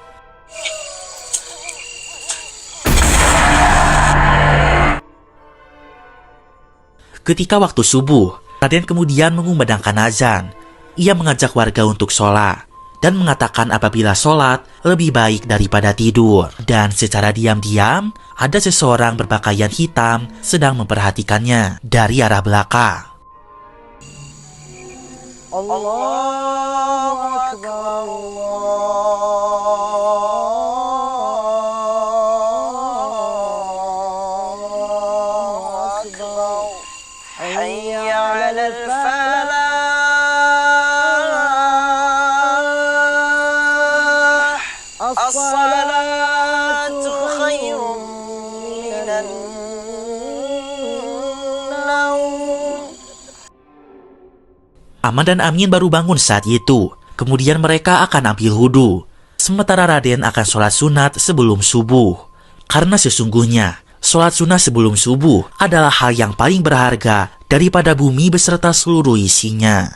ketika waktu subuh, Raden kemudian mengumandangkan azan. Ia mengajak warga untuk sholat dan mengatakan apabila sholat lebih baik daripada tidur. Dan secara diam-diam, ada seseorang berpakaian hitam sedang memperhatikannya dari arah belakang. Allahu Akbar, Aman dan Amin baru bangun saat itu. Kemudian mereka akan ambil wudhu. Sementara Raden akan sholat sunat sebelum subuh. Karena sesungguhnya, sholat sunnah sebelum subuh adalah hal yang paling berharga daripada bumi beserta seluruh isinya.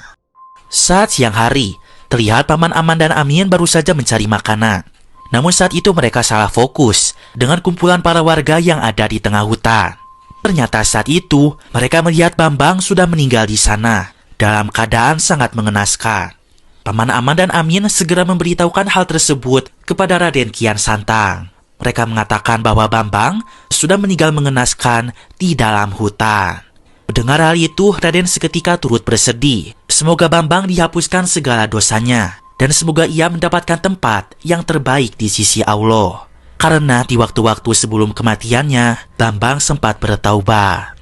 Saat siang hari, terlihat Paman Aman dan Amin baru saja mencari makanan. Namun saat itu mereka salah fokus dengan kumpulan para warga yang ada di tengah hutan. Ternyata saat itu, mereka melihat Bambang sudah meninggal di sana, dalam keadaan sangat mengenaskan. Paman Aman dan Amin segera memberitahukan hal tersebut kepada Raden Kian Santang. Mereka mengatakan bahwa Bambang sudah meninggal mengenaskan di dalam hutan. Mendengar hal itu, Raden seketika turut bersedih. Semoga Bambang dihapuskan segala dosanya, dan semoga ia mendapatkan tempat yang terbaik di sisi Allah. Karena di waktu-waktu sebelum kematiannya, Bambang sempat bertaubat.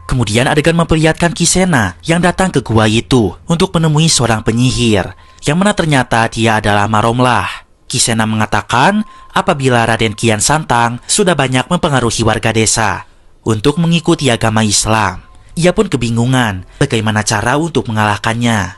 Kemudian adegan memperlihatkan Kisena yang datang ke gua itu untuk menemui seorang penyihir, yang mana ternyata dia adalah Maromlah. Kisena mengatakan apabila Raden Kian Santang sudah banyak mempengaruhi warga desa untuk mengikuti agama Islam. Ia pun kebingungan bagaimana cara untuk mengalahkannya.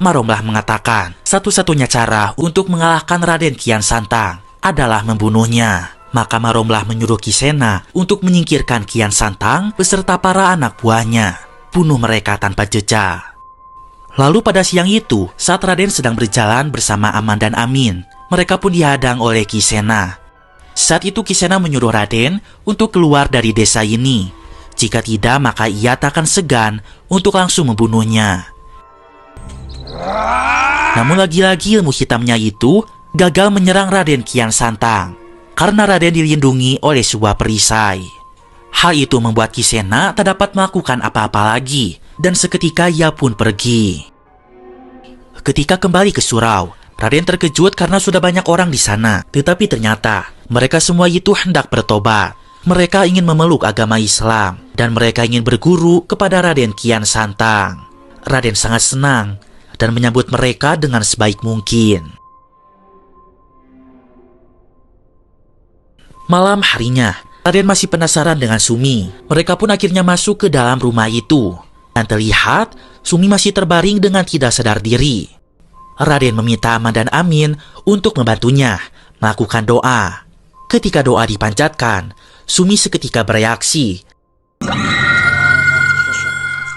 Maromlah mengatakan satu-satunya cara untuk mengalahkan Raden Kian Santang adalah membunuhnya. Maka Maromlah menyuruh Kisena untuk menyingkirkan Kian Santang beserta para anak buahnya. Bunuh mereka tanpa jejak. Lalu pada siang itu, saat Raden sedang berjalan bersama Aman dan Amin, mereka pun dihadang oleh Kisena. Saat itu Kisena menyuruh Raden untuk keluar dari desa ini. Jika tidak, maka ia takkan segan untuk langsung membunuhnya. Namun lagi-lagi ilmu hitamnya itu gagal menyerang Raden Kian Santang, karena Raden dilindungi oleh sebuah perisai. Hal itu membuat Kisena tak dapat melakukan apa-apa lagi, dan seketika ia pun pergi. Ketika kembali ke surau, Raden terkejut karena sudah banyak orang di sana. Tetapi ternyata mereka semua itu hendak bertobat. Mereka ingin memeluk agama Islam, dan mereka ingin berguru kepada Raden Kian Santang. Raden sangat senang dan menyambut mereka dengan sebaik mungkin. Malam harinya, Raden masih penasaran dengan Sumi. Mereka pun akhirnya masuk ke dalam rumah itu. Dan terlihat, Sumi masih terbaring dengan tidak sadar diri. Raden meminta Aman dan Amin untuk membantunya melakukan doa. Ketika doa dipanjatkan, Sumi seketika bereaksi.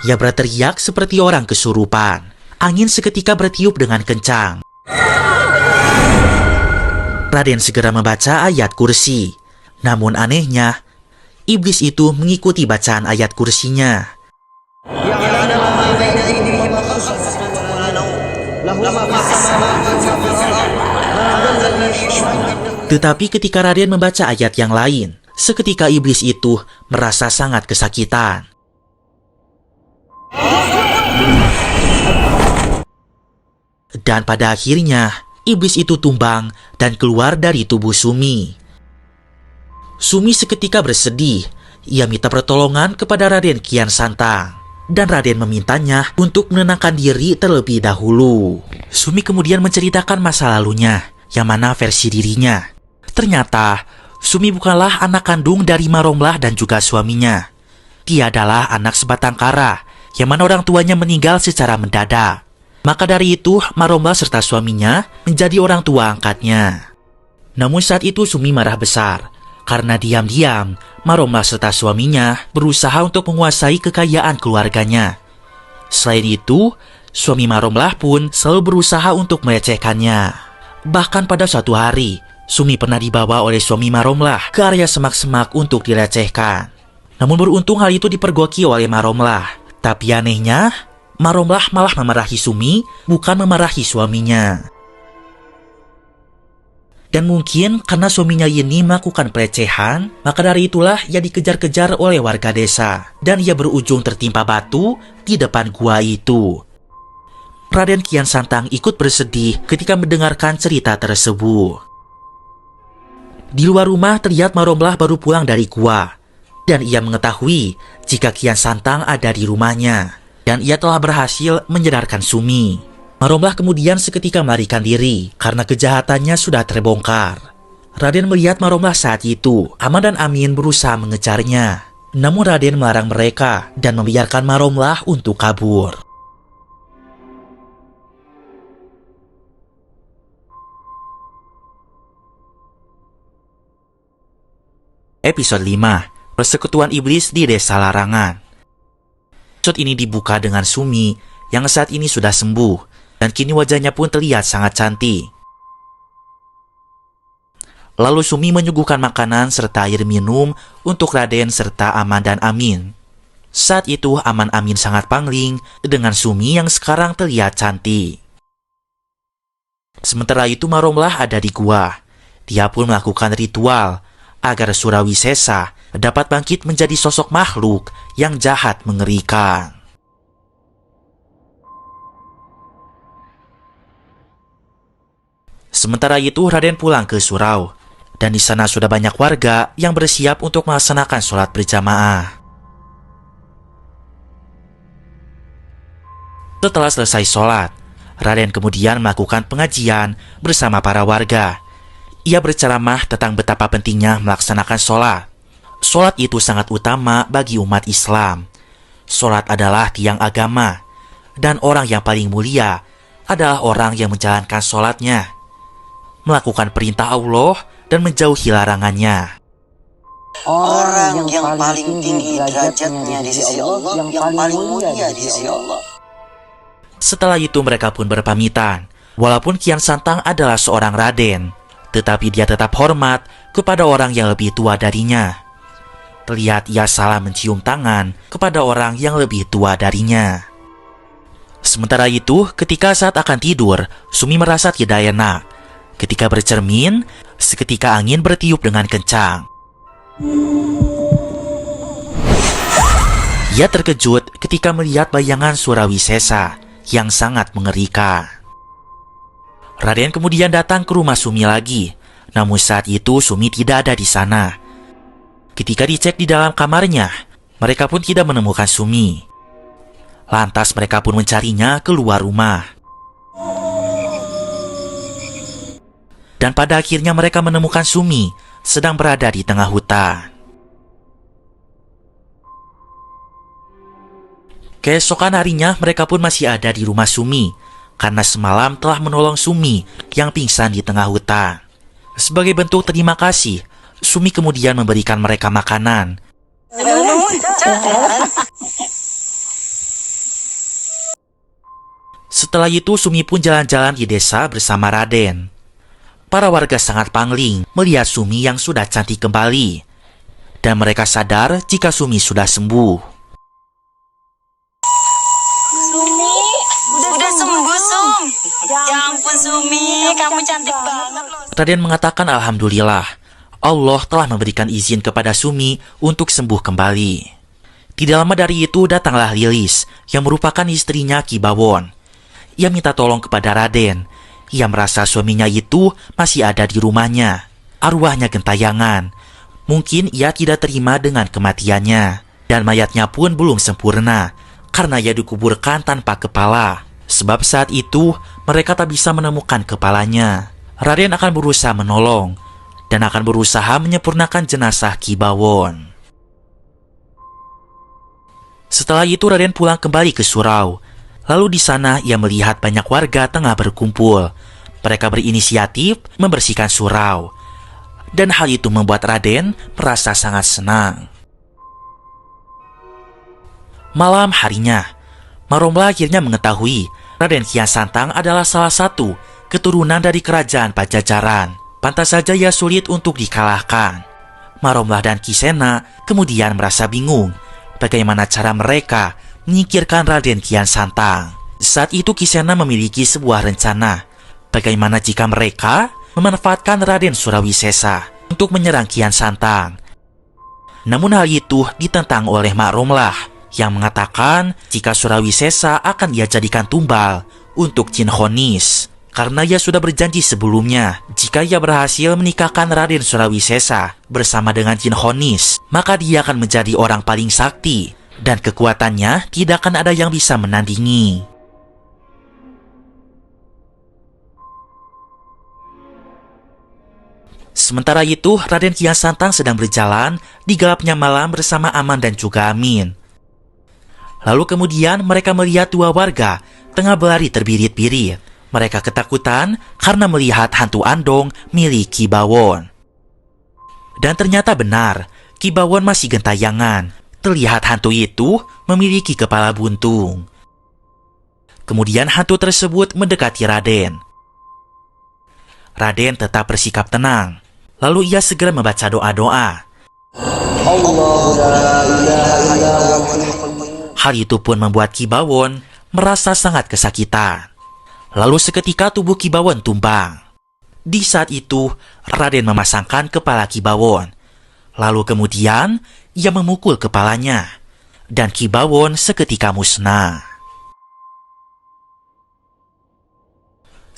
Ia berteriak seperti orang kesurupan. Angin seketika bertiup dengan kencang. Raden segera membaca ayat kursi. Namun anehnya, iblis itu mengikuti bacaan ayat kursinya. Tetapi ketika Raden membaca ayat yang lain, seketika iblis itu merasa sangat kesakitan. Dan pada akhirnya, iblis itu tumbang dan keluar dari tubuh Sumi. Sumi seketika bersedih. Ia minta pertolongan kepada Raden Kian Santang. Dan Raden memintanya untuk menenangkan diri terlebih dahulu. Sumi kemudian menceritakan masa lalunya, yang mana versi dirinya. Ternyata, Sumi bukanlah anak kandung dari Maromlah dan juga suaminya. Dia adalah anak sebatang kara, yang mana orang tuanya meninggal secara mendadak. Maka dari itu, Maromlah serta suaminya menjadi orang tua angkatnya. Namun saat itu Sumi marah besar, karena diam-diam Maromlah serta suaminya berusaha untuk menguasai kekayaan keluarganya. Selain itu, suami Maromlah pun selalu berusaha untuk melecehkannya. Bahkan pada suatu hari, Sumi pernah dibawa oleh suami Maromlah ke area semak-semak untuk dilecehkan. Namun beruntung hal itu dipergoki oleh Maromlah. Tapi anehnya, Maromlah malah memarahi Sumi, bukan memarahi suaminya. Dan mungkin karena suaminya ini melakukan pelecehan, maka dari itulah ia dikejar-kejar oleh warga desa. Dan ia berujung tertimpa batu di depan gua itu. Raden Kian Santang ikut bersedih ketika mendengarkan cerita tersebut. Di luar rumah terlihat Maromlah baru pulang dari gua. Dan ia mengetahui jika Kian Santang ada di rumahnya. Dan ia telah berhasil menyadarkan Sumi. Maromlah kemudian seketika melarikan diri karena kejahatannya sudah terbongkar. Raden melihat Maromlah saat itu. Aman dan Amin berusaha mengejarnya. Namun Raden melarang mereka dan membiarkan Maromlah untuk kabur. Episode 5, Persekutuan Iblis di Desa Larangan. Episode ini dibuka dengan Sumi yang saat ini sudah sembuh dan kini wajahnya pun terlihat sangat cantik. Lalu Sumi menyuguhkan makanan serta air minum untuk Raden serta Aman dan Amin. Saat itu Aman Amin sangat pangling dengan Sumi yang sekarang terlihat cantik. Sementara itu Maromlah ada di gua. Dia pun melakukan ritual agar Surawisesa dapat bangkit menjadi sosok makhluk yang jahat mengerikan. Sementara itu Raden pulang ke surau, dan di sana sudah banyak warga yang bersiap untuk melaksanakan sholat berjamaah. Setelah selesai sholat, Raden kemudian melakukan pengajian bersama para warga. Ia berceramah tentang betapa pentingnya melaksanakan sholat. Sholat itu sangat utama bagi umat Islam. Sholat adalah tiang agama, dan orang yang paling mulia adalah orang yang menjalankan sholatnya, melakukan perintah Allah dan menjauhi larangannya. Orang yang paling tinggi derajatnya di sisi Allah, yang paling mulia di sisi Allah. Setelah itu mereka pun berpamitan. Walaupun Kian Santang adalah seorang raden, tetapi dia tetap hormat kepada orang yang lebih tua darinya. Terlihat ia salah mencium tangan kepada orang yang lebih tua darinya. Sementara itu, ketika saat akan tidur, Sumi merasa tidak enak. Ketika bercermin, seketika angin bertiup dengan kencang. Ia terkejut ketika melihat bayangan Surawisesa yang sangat mengerikan. Raden kemudian datang ke rumah Sumi lagi, namun saat itu Sumi tidak ada di sana. Ketika dicek di dalam kamarnya, mereka pun tidak menemukan Sumi. Lantas mereka pun mencarinya keluar rumah. Dan pada akhirnya mereka menemukan Sumi sedang berada di tengah hutan. Keesokan harinya mereka pun masih ada di rumah Sumi karena semalam telah menolong Sumi yang pingsan di tengah hutan. Sebagai bentuk terima kasih, Sumi kemudian memberikan mereka makanan. Setelah itu Sumi pun jalan-jalan di desa bersama Raden. Para warga sangat pangling melihat Sumi yang sudah cantik kembali, dan mereka sadar jika Sumi sudah sembuh. Udah sembuh, Sum. Ya ampun, Sumi, kamu cantik banget loh. Raden mengatakan alhamdulillah, Allah telah memberikan izin kepada Sumi untuk sembuh kembali. Tidak lama dari itu datanglah Lilis yang merupakan istrinya Ki Bawon. Ia minta tolong kepada Raden. Ia merasa suaminya itu masih ada di rumahnya. Arwahnya gentayangan. Mungkin ia tidak terima dengan kematiannya. Dan mayatnya pun belum sempurna karena ia dikuburkan tanpa kepala. Sebab saat itu mereka tak bisa menemukan kepalanya. Raden akan berusaha menolong dan akan berusaha menyempurnakan jenazah Ki Bawon. Setelah itu Raden pulang kembali ke surau. Lalu di sana ia melihat banyak warga tengah berkumpul. Mereka berinisiatif membersihkan surau. Dan hal itu membuat Raden merasa sangat senang. Malam harinya, Maromlah akhirnya mengetahui Raden Kian Santang adalah salah satu keturunan dari kerajaan Pajajaran. Pantas saja ia sulit untuk dikalahkan. Maromlah dan Kisena kemudian merasa bingung bagaimana cara mereka menyingkirkan Raden Kian Santang. Saat itu Kisena memiliki sebuah rencana. Bagaimana jika mereka memanfaatkan Raden Surawisesa untuk menyerang Kian Santang. Namun hal itu ditentang oleh Maromlah yang mengatakan jika Surawisesa akan ia jadikan tumbal untuk Cinhonis. Karena ia sudah berjanji sebelumnya, jika ia berhasil menikahkan Raden Surawisesa bersama dengan Cinhonis, maka dia akan menjadi orang paling sakti, dan kekuatannya tidak akan ada yang bisa menandingi. Sementara itu, Raden Kian Santang sedang berjalan di gelapnya malam bersama Aman dan juga Amin. Lalu kemudian mereka melihat dua warga tengah berlari terbirit-birit. Mereka ketakutan karena melihat hantu andong milik Ki Bawon. Dan ternyata benar, Kibawon masih gentayangan. Terlihat hantu itu memiliki kepala buntung. Kemudian hantu tersebut mendekati Raden. Raden tetap bersikap tenang. Lalu ia segera membaca doa-doa. Hal itu pun membuat Kibawon merasa sangat kesakitan. Lalu seketika tubuh Kibawon tumbang. Di saat itu, Raden memasangkan kepala Kibawon. Lalu kemudian, ia memukul kepalanya. Dan Kibawon seketika musnah.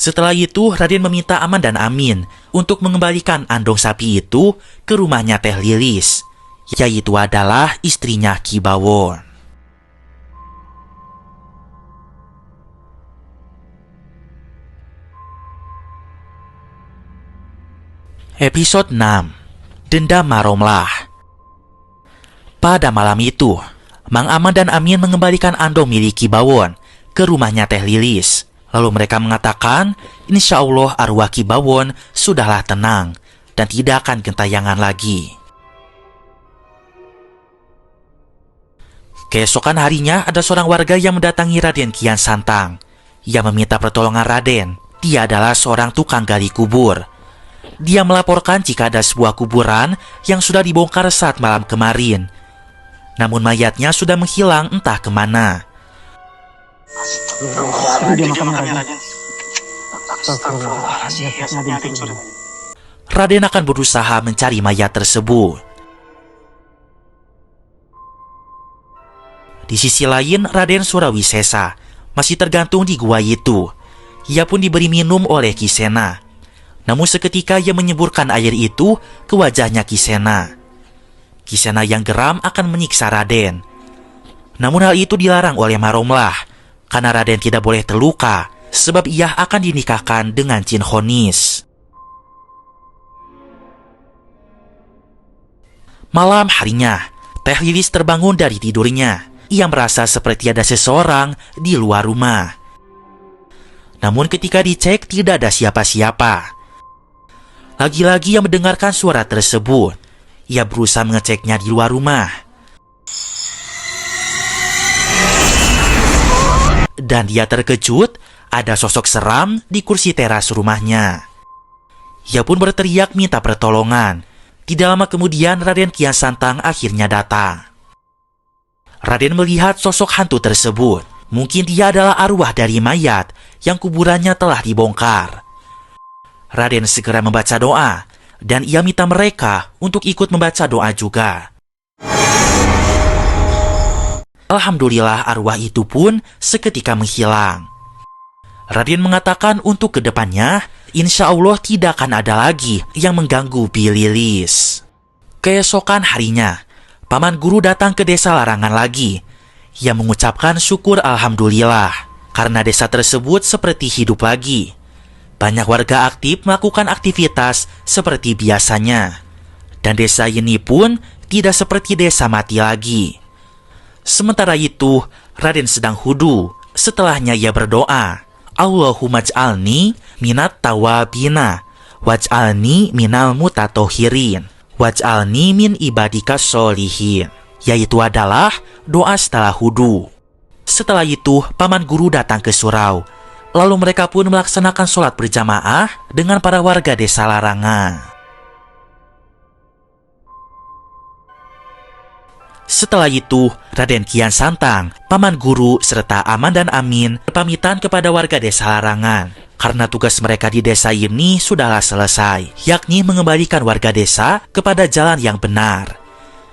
Setelah itu, Raden meminta Aman dan Amin untuk mengembalikan andong sapi itu ke rumahnya Teh Lilis, yaitu adalah istrinya Kibawon. Episode 6. Dendam Maromlah. Pada malam itu, Mang Aman dan Amin mengembalikan andong milik Kibawon ke rumahnya Teh Lilis. Lalu mereka mengatakan, insya Allah arwah Kibawon sudahlah tenang dan tidak akan gentayangan lagi. Keesokan harinya ada seorang warga yang mendatangi Raden Kian Santang. Ia meminta pertolongan Raden. Dia adalah seorang tukang gali kubur. Dia melaporkan jika ada sebuah kuburan yang sudah dibongkar saat malam kemarin. Namun mayatnya sudah menghilang entah kemana. Raden akan berusaha mencari mayat tersebut. Di sisi lain, Raden Surawisesa masih tergantung di gua itu. Ia pun diberi minum oleh Kisena. Namun seketika ia menyeburkan air itu ke wajahnya Kisena. Kisena yang geram akan menyiksa Raden. Namun hal itu dilarang oleh Maromlah, karena Raden tidak boleh terluka, sebab ia akan dinikahkan dengan Jin Honis. Malam harinya, Teh Lilis terbangun dari tidurnya. Ia merasa seperti ada seseorang di luar rumah. Namun ketika dicek tidak ada siapa-siapa. Lagi-lagi ia mendengarkan suara tersebut. Ia berusaha mengeceknya di luar rumah. Dan dia terkejut, ada sosok seram di kursi teras rumahnya. Ia pun berteriak minta pertolongan. Tidak lama kemudian Raden Kian Santang akhirnya datang. Raden melihat sosok hantu tersebut. Mungkin dia adalah arwah dari mayat yang kuburannya telah dibongkar. Raden segera membaca doa, dan ia minta mereka untuk ikut membaca doa juga. Alhamdulillah arwah itu pun seketika menghilang. Raden mengatakan untuk kedepannya, insya Allah tidak akan ada lagi yang mengganggu Bililis. Keesokan harinya, Paman Guru datang ke desa Larangan lagi. Ia mengucapkan syukur alhamdulillah, karena desa tersebut seperti hidup lagi. Banyak warga aktif melakukan aktivitas seperti biasanya. Dan desa ini pun tidak seperti desa mati lagi. Sementara itu, Raden sedang hudu. Setelahnya ia berdoa, Allahumma j'alni minat tawabina, waj'alni minal mutatohirin, waj'alni min ibadika sholihin. Yaitu adalah doa setelah hudu. Setelah itu, Paman Guru datang ke surau. Lalu mereka pun melaksanakan sholat berjamaah dengan para warga desa Larangan. Setelah itu, Raden Kian Santang, Paman Guru, serta Aman dan Amin berpamitan kepada warga desa Larangan. Karena tugas mereka di desa ini sudahlah selesai, yakni mengembalikan warga desa kepada jalan yang benar.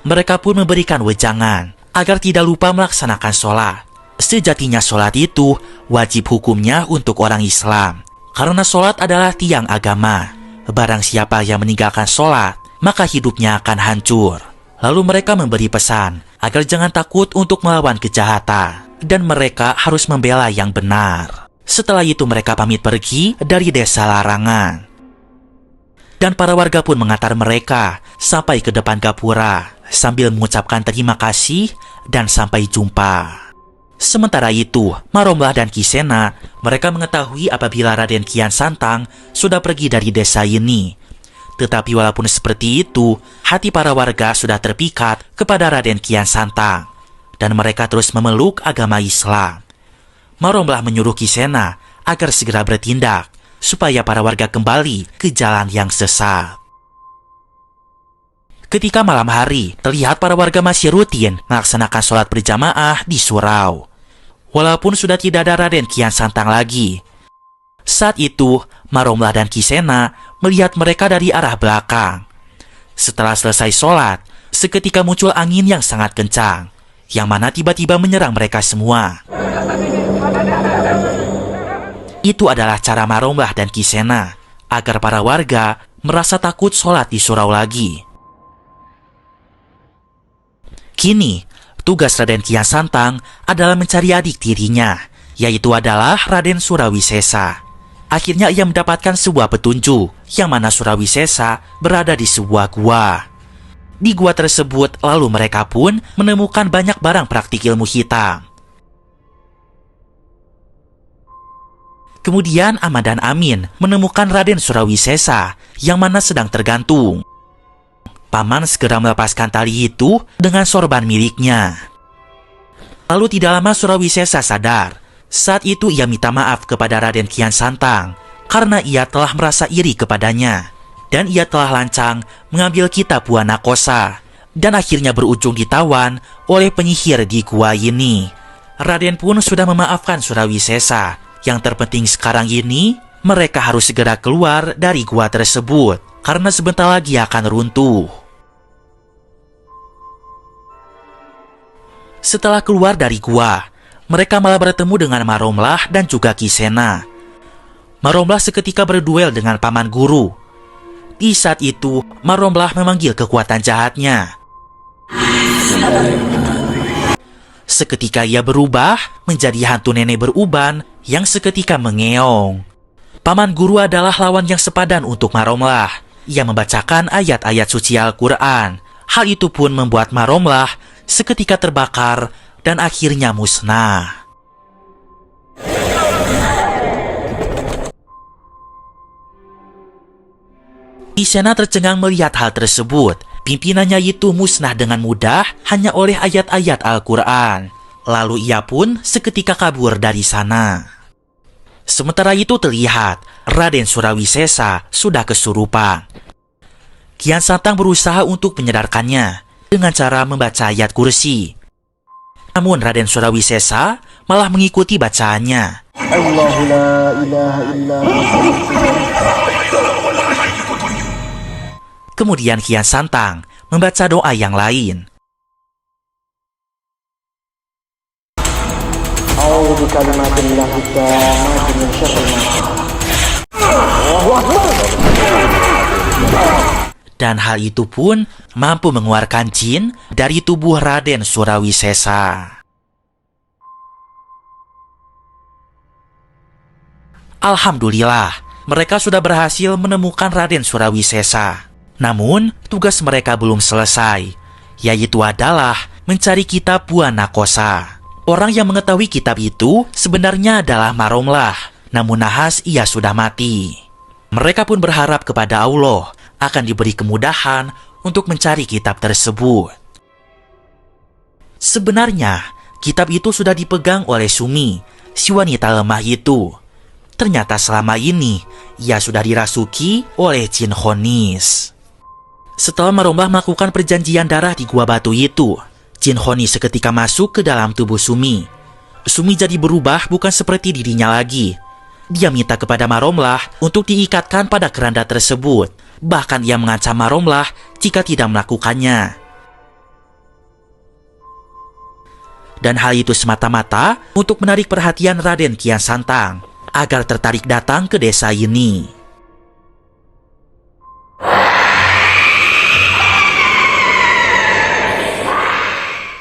Mereka pun memberikan wejangan agar tidak lupa melaksanakan sholat. Sejatinya sholat itu wajib hukumnya untuk orang Islam. Karena sholat adalah tiang agama. Barang siapa yang meninggalkan sholat, maka hidupnya akan hancur. Lalu mereka memberi pesan agar jangan takut untuk melawan kejahatan. Dan mereka harus membela yang benar. Setelah itu mereka pamit pergi dari desa Larangan. Dan para warga pun mengantar mereka sampai ke depan gapura sambil mengucapkan terima kasih dan sampai jumpa. Sementara itu, Maromlah dan Kisena, mereka mengetahui apabila Raden Kian Santang sudah pergi dari desa ini. Tetapi walaupun seperti itu, hati para warga sudah terpikat kepada Raden Kian Santang, dan mereka terus memeluk agama Islam. Maromlah menyuruh Kisena agar segera bertindak, supaya para warga kembali ke jalan yang sesat. Ketika malam hari, terlihat para warga masih rutin melaksanakan sholat berjamaah di surau. Walaupun sudah tidak ada Raden Kian Santang lagi. Saat itu, Maromlah dan Kisena melihat mereka dari arah belakang. Setelah selesai sholat, seketika muncul angin yang sangat kencang, yang mana tiba-tiba menyerang mereka semua. Itu adalah cara Maromlah dan Kisena agar para warga merasa takut sholat di surau lagi. Kini, tugas Raden Kian Santang adalah mencari adik tirinya, yaitu adalah Raden Surawisesa. Akhirnya ia mendapatkan sebuah petunjuk, yang mana Surawisesa berada di sebuah gua. Di gua tersebut, lalu mereka pun menemukan banyak barang praktik ilmu hitam. Kemudian Ahmad dan Amin menemukan Raden Surawisesa, yang mana sedang tergantung. Paman segera melepaskan tali itu dengan sorban miliknya. Lalu tidak lama Surawisesa sadar. Saat itu ia minta maaf kepada Raden Kian Santang karena ia telah merasa iri kepadanya. Dan ia telah lancang mengambil kitab Puanakosa dan akhirnya berujung ditawan oleh penyihir di gua ini. Raden pun sudah memaafkan Surawisesa. Yang terpenting sekarang ini, mereka harus segera keluar dari gua tersebut karena sebentar lagi akan runtuh. Setelah keluar dari gua, mereka malah bertemu dengan Maromlah dan juga Kisena. Maromlah seketika berduel dengan paman guru. Di saat itu, Maromlah memanggil kekuatan jahatnya. Seketika ia berubah menjadi hantu nenek beruban yang seketika mengeong. Paman guru adalah lawan yang sepadan untuk Maromlah. Ia membacakan ayat-ayat suci Al-Quran. Hal itu pun membuat Maromlah seketika terbakar dan akhirnya musnah. Kisena tercengang melihat hal tersebut. Pimpinannya itu musnah dengan mudah hanya oleh ayat-ayat Al-Quran. Lalu ia pun seketika kabur dari sana. Sementara itu terlihat Raden Surawisesa sudah kesurupan. Kian Santang berusaha untuk menyadarkannya dengan cara membaca ayat kursi. Namun Raden Surawisesa malah mengikuti bacaannya. Allahu la ilaha illa Kemudian Kian Santang membaca doa yang lain. A'udzu bikalimatillah tammati min syarri ma khalaq. Dan hal itu pun mampu mengeluarkan jin dari tubuh Raden Surawisesa. Alhamdulillah, mereka sudah berhasil menemukan Raden Surawisesa. Namun, tugas mereka belum selesai, yaitu adalah mencari kitab Puanakosa. Orang yang mengetahui kitab itu sebenarnya adalah Maromlah, namun nahas ia sudah mati. Mereka pun berharap kepada Allah akan diberi kemudahan untuk mencari kitab tersebut. Sebenarnya, kitab itu sudah dipegang oleh Sumi, si wanita lemah itu. Ternyata selama ini, ia sudah dirasuki oleh jin Khonis. Setelah Maromlah melakukan perjanjian darah di gua batu itu, jin Khonis seketika masuk ke dalam tubuh Sumi. Sumi jadi berubah bukan seperti dirinya lagi. Dia minta kepada Maromlah untuk diikatkan pada keranda tersebut. Bahkan ia mengancam Maromlah jika tidak melakukannya. Dan hal itu semata-mata untuk menarik perhatian Raden Kian Santang agar tertarik datang ke desa ini.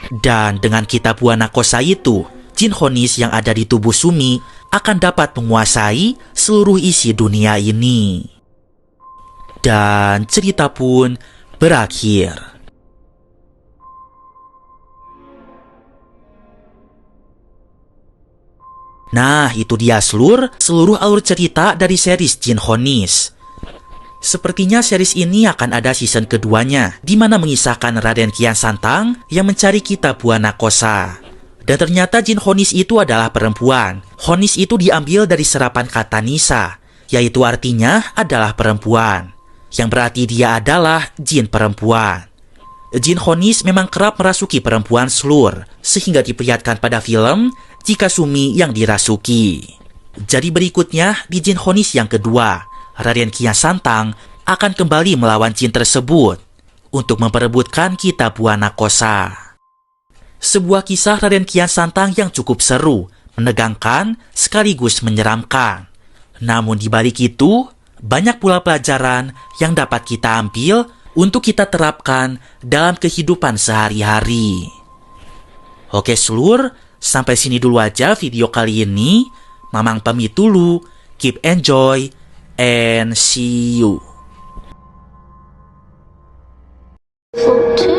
Dan dengan kitab Puanakosa itu, jin Khonis yang ada di tubuh Sumi akan dapat menguasai seluruh isi dunia ini. Dan cerita pun berakhir. Nah, itu dia seluruh alur cerita dari series Jin Khonis. Sepertinya series ini akan ada season keduanya, di mana mengisahkan Raden Kian Santang yang mencari kitab Buana Kosa. Dan ternyata jin Honis itu adalah perempuan. Honis itu diambil dari serapan kata Nisa, yaitu artinya adalah perempuan, yang berarti dia adalah jin perempuan. Jin Honis memang kerap merasuki perempuan Slur, sehingga diperlihatkan pada film jika Sumi yang dirasuki. Jadi berikutnya di jin Honis yang kedua, Raden Kian Santang akan kembali melawan jin tersebut untuk memperebutkan kitab Buana Kosa. Sebuah kisah Raden Kian Santang yang cukup seru, menegangkan, sekaligus menyeramkan. Namun di balik itu, banyak pula pelajaran yang dapat kita ambil untuk kita terapkan dalam kehidupan sehari-hari. Oke Slur, sampai sini dulu aja video kali ini. Mamang pamit dulu, keep enjoy, and see you. Two